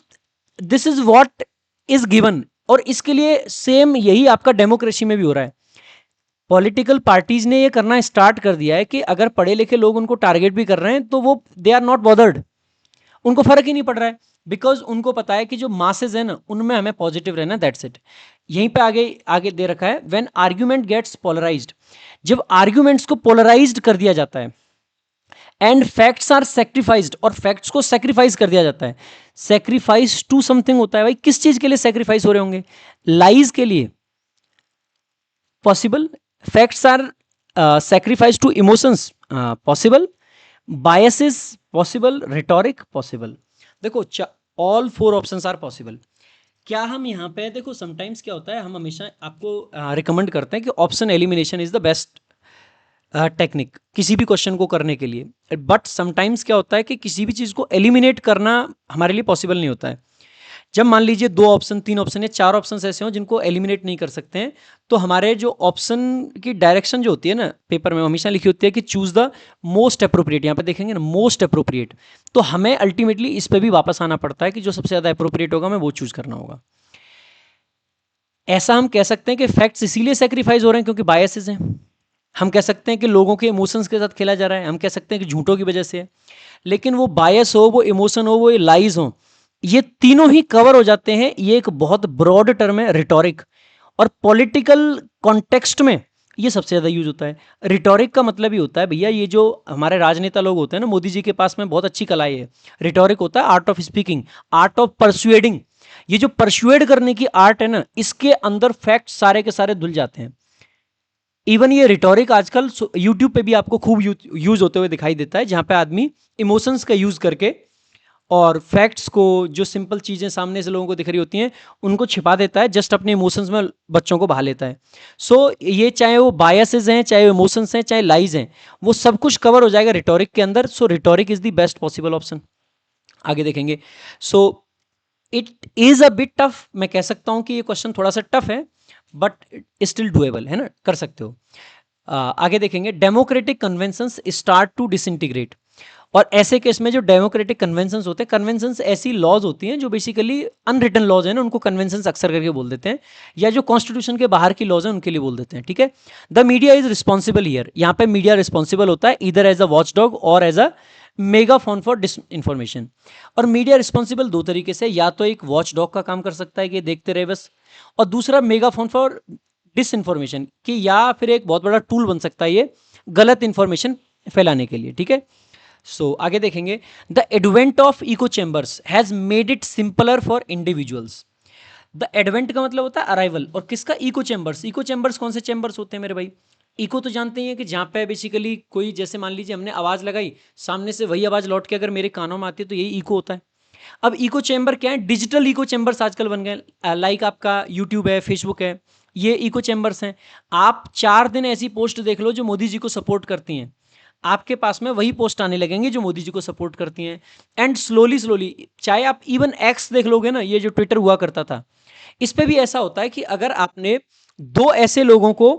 this is what is given. और इसके लिए सेम यही आपका डेमोक्रेसी में भी हो रहा है। पॉलिटिकल पार्टीज ने ये करना स्टार्ट कर दिया है कि अगर पढ़े लिखे लोग उनको टारगेट भी कर रहे हैं तो वो दे आर नॉट बॉदर्ड, उनको फर्क ही नहीं पड़ रहा है, बिकॉज उनको पता है कि जो मासेज है ना उनमें हमें पॉजिटिव रहना, दैट्स इट। यहीं पे आगे आगे दे रखा है, व्हेन आर्ग्यूमेंट गेट्स पोलराइज्ड, जब आर्ग्यूमेंट्स को पोलराइज्ड कर दिया जाता है, एंड फैक्ट्स आर सेक्रीफाइज्ड, और फैक्ट्स को सेक्रीफाइस कर दिया जाता है। सेक्रीफाइस टू समथिंग होता है भाई, किस चीज के लिए सेक्रीफाइस हो रहे होंगे, लाइज के लिए possible, facts are sacrifice to emotions possible, biases possible, rhetoric possible. देखो all four options are possible. क्या हम यहाँ पे देखो, समटाइम्स क्या होता है, हम हमेशा आपको रिकमेंड करते हैं कि option elimination is the best technique किसी भी क्वेश्चन को करने के लिए, बट समटाइम्स क्या होता है कि किसी भी चीज़ को एलिमिनेट करना हमारे लिए पॉसिबल नहीं होता है। जब मान लीजिए दो ऑप्शन, तीन ऑप्शन या चार ऑप्शन ऐसे हों जिनको एलिमिनेट नहीं कर सकते हैं, तो हमारे जो ऑप्शन की डायरेक्शन जो होती है ना पेपर में हमेशा लिखी होती है कि चूज द मोस्ट अप्रोप्रिएट, यहाँ पे देखेंगे ना मोस्ट अप्रोप्रिएट, तो हमें अल्टीमेटली इस पर भी वापस आना पड़ता है कि जो सबसे ज़्यादा अप्रोप्रिएट होगा हमें वो चूज करना होगा। ऐसा हम कह सकते हैं कि फैक्ट्स इसीलिए सेक्रीफाइस हो रहे हैं क्योंकि बायसेस हैं, हम कह सकते हैं कि लोगों के इमोशंस के साथ खेला जा रहा है, हम कह सकते हैं कि झूठों की वजह से है, लेकिन वो बायस हो, वो इमोशन हो, वो लाइज हो, ये तीनों ही कवर हो जाते हैं। ये एक बहुत ब्रॉड टर्म है रिटोरिक, और पॉलिटिकल कॉन्टेक्स्ट में ये सबसे ज़्यादा यूज होता है। रिटोरिक का मतलब ही होता है भैया, ये जो हमारे राजनेता लोग होते हैं ना, मोदी जी के पास में बहुत अच्छी कला है। रिटोरिक होता है art of speaking, art of persuading. ये जो परसुएड करने की आर्ट है ना, इसके अंदर फैक्ट सारे के सारे धुल जाते हैं। इवन ये रिटोरिक आजकल यूट्यूब पे भी आपको खूब यूज होते हुए दिखाई देता है, जहां पे आदमी इमोशंस का यूज करके और फैक्ट्स को, जो सिंपल चीज़ें सामने से लोगों को दिख रही होती हैं, उनको छिपा देता है, जस्ट अपने इमोशंस में बच्चों को बहा लेता है। सो ये चाहे वो बायसेस हैं, चाहे वो इमोशंस हैं, चाहे लाइज हैं, वो सब कुछ कवर हो जाएगा रिटोरिक के अंदर। So rhetoric is the best possible option. आगे देखेंगे। So it is a bit tough, मैं कह सकता हूं कि ये क्वेश्चन थोड़ा सा टफ है, बट स्टिल डुएबल है ना, कर सकते हो। आगे देखेंगे, democratic conventions start to disintegrate. और ऐसे केस में जो डेमोक्रेटिक कन्वेंशंस होते हैं, कन्वेंशंस ऐसी लॉज होती हैं जो बेसिकली अनरिटन लॉज हैं ना, उनको कन्वेंशंस अक्सर करके बोल देते हैं, या जो कॉन्स्टिट्यूशन के बाहर की लॉज हैं उनके लिए बोल देते हैं, ठीक है। The media is responsible here, यहाँ पे मीडिया रिस्पॉन्सिबल होता है, इधर एज अ वॉच डॉग और as a megaphone for disinformation. और मीडिया रिस्पॉन्सिबल दो तरीके से, या तो एक वॉच डॉग का काम कर सकता है कि देखते रहे बस, और दूसरा मेगाफोन फॉर डिस इन्फॉर्मेशन, कि या फिर एक बहुत बड़ा टूल बन सकता है ये गलत इंफॉर्मेशन फैलाने के लिए, ठीक है। सो आगे देखेंगे, the advent of echo chambers has made it simpler for individuals. The advent का मतलब होता है अराइवल, और किसका, इको चेंबर्स। इको चेंबर्स कौन से चेंबर्स होते हैं मेरे भाई, इको तो जानते ही हैं कि जहाँ पे बेसिकली कोई, जैसे मान लीजिए हमने आवाज़ लगाई, सामने से वही आवाज़ लौट के अगर मेरे कानों में आती है तो यही इको होता है। अब इको चैम्बर क्या है? डिजिटल इको चैम्बर्स आजकल बन गए, लाइक आपका यूट्यूब है, फेसबुक है, ये इको चैम्बर्स हैं। आप 4 दिन ऐसी पोस्ट देख लो जो मोदी जी को सपोर्ट करती हैं, आपके पास में वही पोस्ट आने लगेंगे जो मोदी जी को सपोर्ट करती हैं। एंड स्लोली स्लोली, चाहे आप इवन एक्स देख लोगे ना, ये जो ट्विटर हुआ करता था, इस पे भी ऐसा होता है कि अगर आपने दो ऐसे लोगों को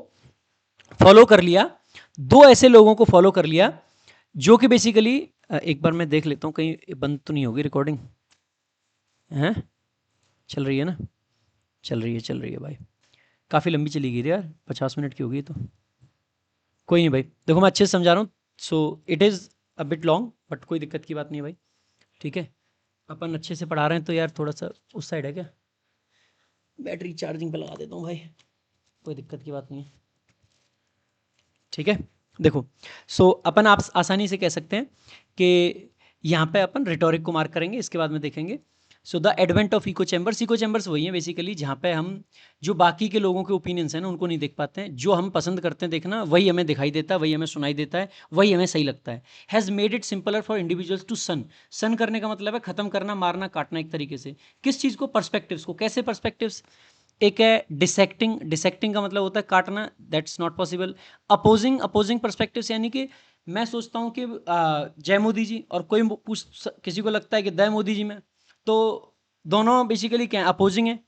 फॉलो कर लिया, दो ऐसे लोगों को फॉलो कर लिया जो कि बेसिकली, एक बार मैं देख लेता हूँ कहीं बंद तो नहीं होगी रिकॉर्डिंग, हैं? चल रही है ना? चल रही है भाई, काफ़ी लंबी चली गई थी यार, 50 मिनट की होगी तो। कोई नहीं भाई, देखो मैं अच्छे से समझा रहा हूँ। So it is a bit long, but कोई दिक्कत की बात नहीं है भाई, ठीक है। अपन अच्छे से पढ़ा रहे हैं तो यार थोड़ा सा उस साइड है क्या, बैटरी चार्जिंग पे लगा देता हूँ भाई, कोई दिक्कत की बात नहीं है, ठीक है। देखो, सो अपन आप आसानी से कह सकते हैं कि यहाँ पे अपन रिटोरिक को मार्क करेंगे, इसके बाद में देखेंगे। So the advent of echo chambers वही है बेसिकली जहाँ पे हम जो बाकी के लोगों के ओपिनियंस हैं ना उनको नहीं देख पाते हैं, जो हम पसंद करते हैं देखना वही हमें दिखाई देता है, वही हमें सुनाई देता है, वही हमें सही लगता है। Has made it simpler for individuals to shun करने का मतलब है ख़त्म करना, मारना, काटना एक तरीके से। किस चीज़ को? पर्सपेक्टिव्स को। कैसे पर्सपेक्टिव्स? एक है डिसेक्टिंग का मतलब होता है काटना, that's not possible. Opposing perspectives यानी कि मैं सोचता हूँ कि जय मोदी जी, और कोई किसी को लगता है कि दय मोदी जी में, तो दोनों बेसिकली क्या है? अपोजिंग है।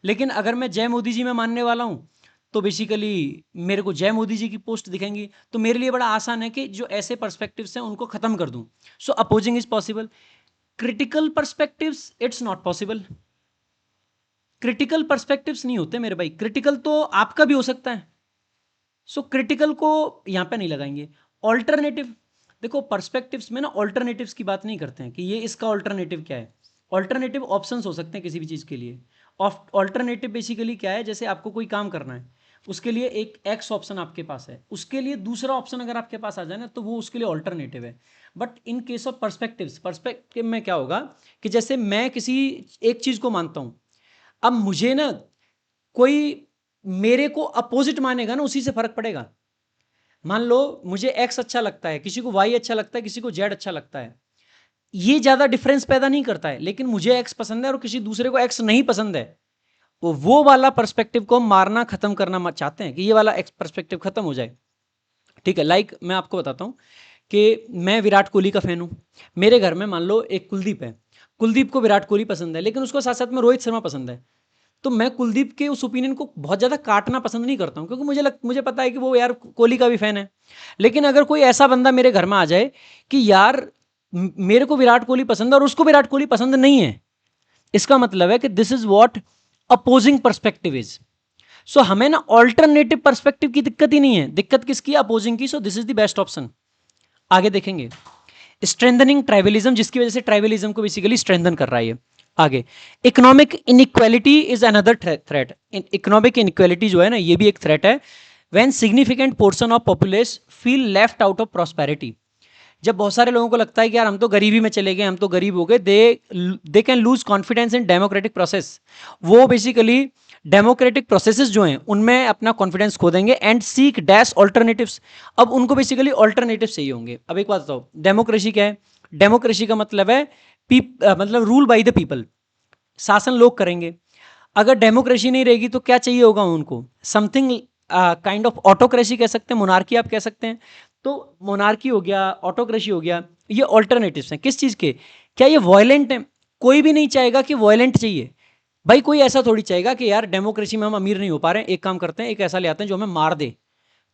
लेकिन अगर मैं जय मोदी जी में मानने वाला हूँ तो बेसिकली मेरे को जय मोदी जी की पोस्ट दिखेंगी, तो मेरे लिए बड़ा आसान है कि जो ऐसे पर्सपेक्टिव्स हैं उनको ख़त्म कर दूँ। So opposing is possible. Critical perspectives it's not possible. Critical perspectives नहीं होते मेरे भाई, क्रिटिकल तो आपका भी हो सकता है। सो क्रिटिकल को यहाँ पे नहीं लगाएंगे। ऑल्टरनेटिव, देखो पर्सपेक्टिव्स में ना ऑल्टरनेटिव्स की बात नहीं करते हैं कि ये इसका ऑल्टरनेटिव क्या है। ऑल्टरनेटिव ऑप्शंस हो सकते हैं किसी भी चीज़ के लिए। ऑल्टरनेटिव बेसिकली क्या है? जैसे आपको कोई काम करना है, उसके लिए एक एक्स ऑप्शन आपके पास है, उसके लिए दूसरा ऑप्शन अगर आपके पास आ जाए ना तो वो उसके लिए ऑल्टरनेटिव है। But in case of perspective में क्या होगा कि जैसे मैं किसी एक चीज़ को मानता हूँ, अब मुझे ना कोई मेरे को अपोजिट मानेगा ना, उसी से फर्क पड़ेगा। मान लो मुझे एक्स अच्छा लगता है, किसी को वाई अच्छा लगता है, किसी को जेड अच्छा लगता है, ये ज्यादा डिफरेंस पैदा नहीं करता है। लेकिन मुझे एक्स पसंद है और किसी दूसरे को एक्स नहीं पसंद है, वो वाला पर्सपेक्टिव को मारना, खत्म करना चाहते हैं कि ये वाला एक्स पर्सपेक्टिव खत्म हो जाए, ठीक है। लाइक मैं आपको बताता हूँ कि मैं विराट कोहली का फैन हूँ, मेरे घर में मान लो एक कुलदीप है, कुलदीप को विराट कोहली पसंद है, लेकिन उसको साथ साथ में रोहित शर्मा पसंद है। तो मैं कुलदीप के उस ओपिनियन को बहुत ज़्यादा काटना पसंद नहीं करता हूँ, क्योंकि मुझे पता है कि वो यार कोहली का भी फ़ैन है। लेकिन अगर कोई ऐसा बंदा मेरे घर में आ जाए कि यार मेरे को विराट कोहली पसंद है और उसको विराट कोहली पसंद नहीं है, इसका मतलब है कि this is what opposing perspective is. So हमें ना ऑल्टरनेटिव पर्सपेक्टिव की दिक्कत ही नहीं है, दिक्कत किसकी? अपोजिंग की। So this is the best option. आगे देखेंगे स्ट्रेंथनिंग ट्राइबलिज्म, जिसकी वजह से ट्राइबलिज्म को बेसिकली स्ट्रेंथन कर रहा है ये। आगे economic inequality is another threat. Economic inequality जो है ना, ये भी एक थ्रेट है। When significant portion of population feel left out of prosperity, जब बहुत सारे लोगों को लगता है कि यार हम तो गरीबी में चले गए, हम तो गरीब हो गए, they can lose confidence in democratic process. वो बेसिकली डेमोक्रेटिक प्रोसेसेस जो हैं उनमें अपना कॉन्फिडेंस खो देंगे एंड सीक डैश ऑल्टरनेटिव्स। अब उनको बेसिकली ऑल्टरनेटिव चाहिए होंगे। अब एक बात बताओ, डेमोक्रेसी क्या है? डेमोक्रेसी का मतलब है मतलब रूल बाय द पीपल, शासन लोग करेंगे। अगर डेमोक्रेसी नहीं रहेगी तो क्या चाहिए होगा उनको? समथिंग काइंड ऑफ ऑटोक्रेसी कह सकते हैं, मोनार्की आप कह सकते हैं। तो मोनार्की हो गया, ऑटोक्रेसी हो गया, ये ऑल्टरनेटिव्स हैं किस चीज़ के? क्या ये वॉयलेंट है? कोई भी नहीं चाहेगा कि वॉयलेंट चाहिए भाई। कोई ऐसा थोड़ी चाहेगा कि यार डेमोक्रेसी में हम अमीर नहीं हो पा रहे हैं, एक काम करते हैं, एक ऐसा ले आते हैं जो हमें मार दे।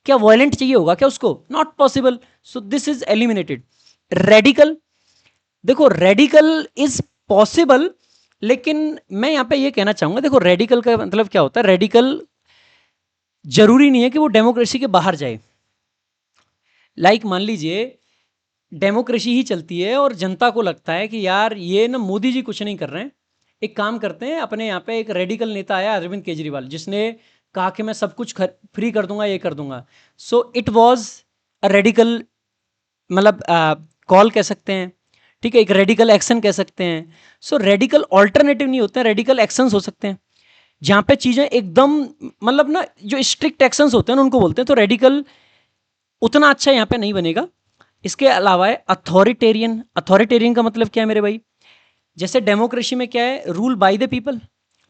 क्या वॉयलेंट चाहिए होगा क्या उसको? Not possible. So this is eliminated. Radical, देखो रेडिकल इज पॉसिबल, लेकिन मैं यहां पे ये कहना चाहूंगा, देखो रेडिकल का मतलब क्या होता है? रेडिकल जरूरी नहीं है कि वो डेमोक्रेसी के बाहर जाए। लाइक मान लीजिए डेमोक्रेसी ही चलती है और जनता को लगता है कि यार ये ना मोदी जी कुछ नहीं कर रहे हैं, एक काम करते हैं, अपने यहाँ पे एक रेडिकल नेता आया अरविंद केजरीवाल, जिसने कहा कि मैं सब कुछ फ्री कर दूंगा, ये कर दूंगा। So it was a radical, मतलब कॉल कह सकते हैं, ठीक है, एक रेडिकल एक्शन कह सकते हैं। सो रेडिकल ऑल्टरनेटिव नहीं होते हैं, रेडिकल एक्शंस हो सकते हैं। जहाँ पे चीज़ें एकदम मतलब ना जो स्ट्रिक्ट एक्शंस होते हैं ना उनको बोलते हैं, तो रेडिकल उतना अच्छा यहाँ पे नहीं बनेगा। इसके अलावा है अथॉरिटेरियन। अथॉरिटेरियन का मतलब क्या है मेरे भाई? जैसे डेमोक्रेसी में क्या है, रूल बाय द पीपल,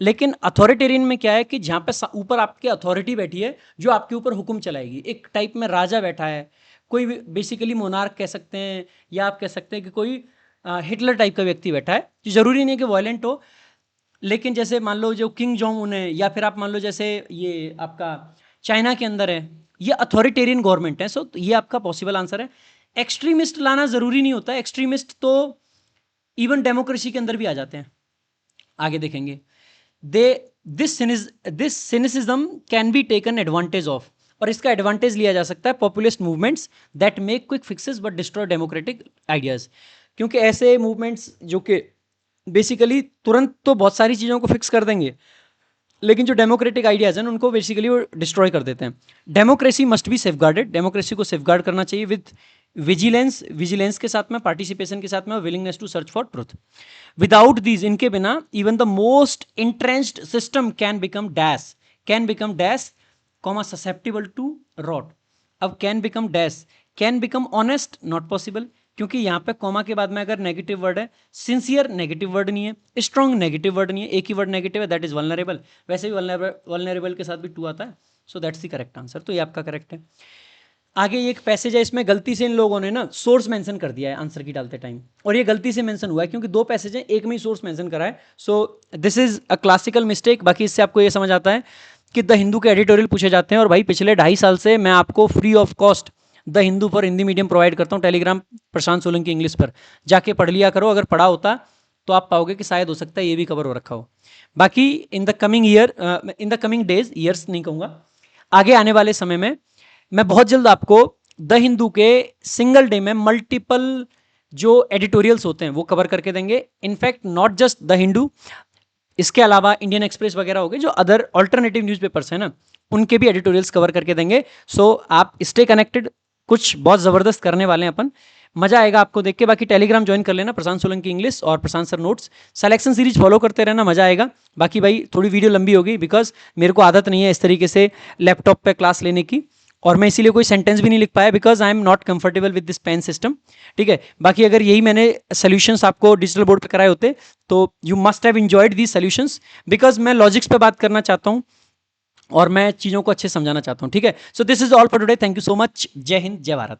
लेकिन अथॉरिटेरियन में क्या है कि जहाँ पे ऊपर आपके अथॉरिटी बैठी है जो आपके ऊपर हुक्म चलाएगी, एक टाइप में राजा बैठा है, कोई बेसिकली मोनार्क कह सकते हैं, या आप कह सकते हैं कि कोई हिटलर टाइप का व्यक्ति बैठा है, जो ज़रूरी नहीं कि वायलेंट हो, लेकिन जैसे मान लो जो किंग जोंग उन है, या फिर आप मान लो जैसे ये आपका चाइना के अंदर है, ये अथॉरिटेरियन गवर्नमेंट है। सो ये आपका पॉसिबल आंसर है। एक्सट्रीमिस्ट लाना ज़रूरी नहीं होता, एक्सट्रीमिस्ट तो इवन डेमोक्रेसी के अंदर भी आ जाते हैं। आगे देखेंगे, they this cynicism can be taken advantage of, और इसका एडवांटेज लिया जा सकता है populist movements that make quick fixes but destroy democratic ideas. क्योंकि ऐसे मूवमेंट्स जो कि बेसिकली तुरंत तो बहुत सारी चीज़ों को फिक्स कर देंगे, लेकिन जो डेमोक्रेटिक आइडियाज हैं उनको बेसिकली वो डिस्ट्रॉय कर देते हैं। Democracy must be safeguarded, democracy को सेफगार्ड करना चाहिए विद विजिलेंस, विजिलेंस के साथ में, पार्टिसिपेशन के साथ में, willingness to search for truth. Without these, इनके बिना even the most entrenched system can become dash comma susceptible to rot. अब can become honest, not possible, क्योंकि यहाँ पे कॉमा के बाद में अगर नेगेटिव वर्ड है, सिंसियर नेगेटिव वर्ड नहीं है, स्ट्रॉन्ग नेगेटिव वर्ड नहीं है, एक ही वर्ड नेगेटिव है, दैट इज वल्नरेबल। वैसे भी वल्नरेबल के साथ भी टू आता है, so that's the correct answer. तो ये आपका करेक्ट है। आगे एक पैसेज है, इसमें गलती से इन लोगों ने ना सोर्स मेंशन कर दिया है आंसर की डालते टाइम, और ये गलती से मेंशन हुआ है क्योंकि दो पैसेज हैं, एक में ही सोर्स मेंशन करा है। So this is a classical mistake. बाकी इससे आपको ये समझ आता है कि द हिंदू के एडिटोरियल पूछे जाते हैं, और भाई पिछले 2.5 साल से मैं आपको free of cost the Hindu for Hindi medium provide करता हूँ, टेलीग्राम प्रशांत सोलंकी इंग्लिश पर जाके पढ़ लिया करो। अगर पढ़ा होता तो आप पाओगे कि शायद हो सकता है ये भी कवर हो रखा हो। बाकी in the coming year, in the coming days, years नहीं कहूँगा, आगे आने वाले समय में मैं बहुत जल्द आपको द हिंदू के सिंगल डे में मल्टीपल जो एडिटोरियल्स होते हैं वो कवर करके देंगे। In fact not just the Hindu, इसके अलावा इंडियन एक्सप्रेस वगैरह हो गए, जो अदर ऑल्टरनेटिव न्यूज़पेपर्स हैं ना, उनके भी एडिटोरियल्स कवर करके देंगे। सो आप स्टे कनेक्टेड, कुछ बहुत ज़बरदस्त करने वाले हैं अपन, मजा आएगा आपको देख के। बाकी टेलीग्राम ज्वाइन कर लेना, प्रशांत सोलंकी इंग्लिश और Prashant sir notes, selection series follow करते रहना, मजा आएगा। बाकी भाई थोड़ी वीडियो लंबी होगी बिकॉज मेरे को आदत नहीं है इस तरीके से लैपटॉप पे क्लास लेने की, और मैं इसीलिए कोई सेंटेंस भी नहीं लिख पाया because I am not comfortable with this pen system. ठीक है, बाकी अगर यही मैंने सोल्यूशंस आपको डिजिटल बोर्ड पे कराए होते तो you must have enjoyed these solutions, because मैं लॉजिक्स पे बात करना चाहता हूँ और मैं चीज़ों को अच्छे से समझाना चाहता हूँ। ठीक है, so this is all for today, thank you so much, जय हिंद, जय भारत।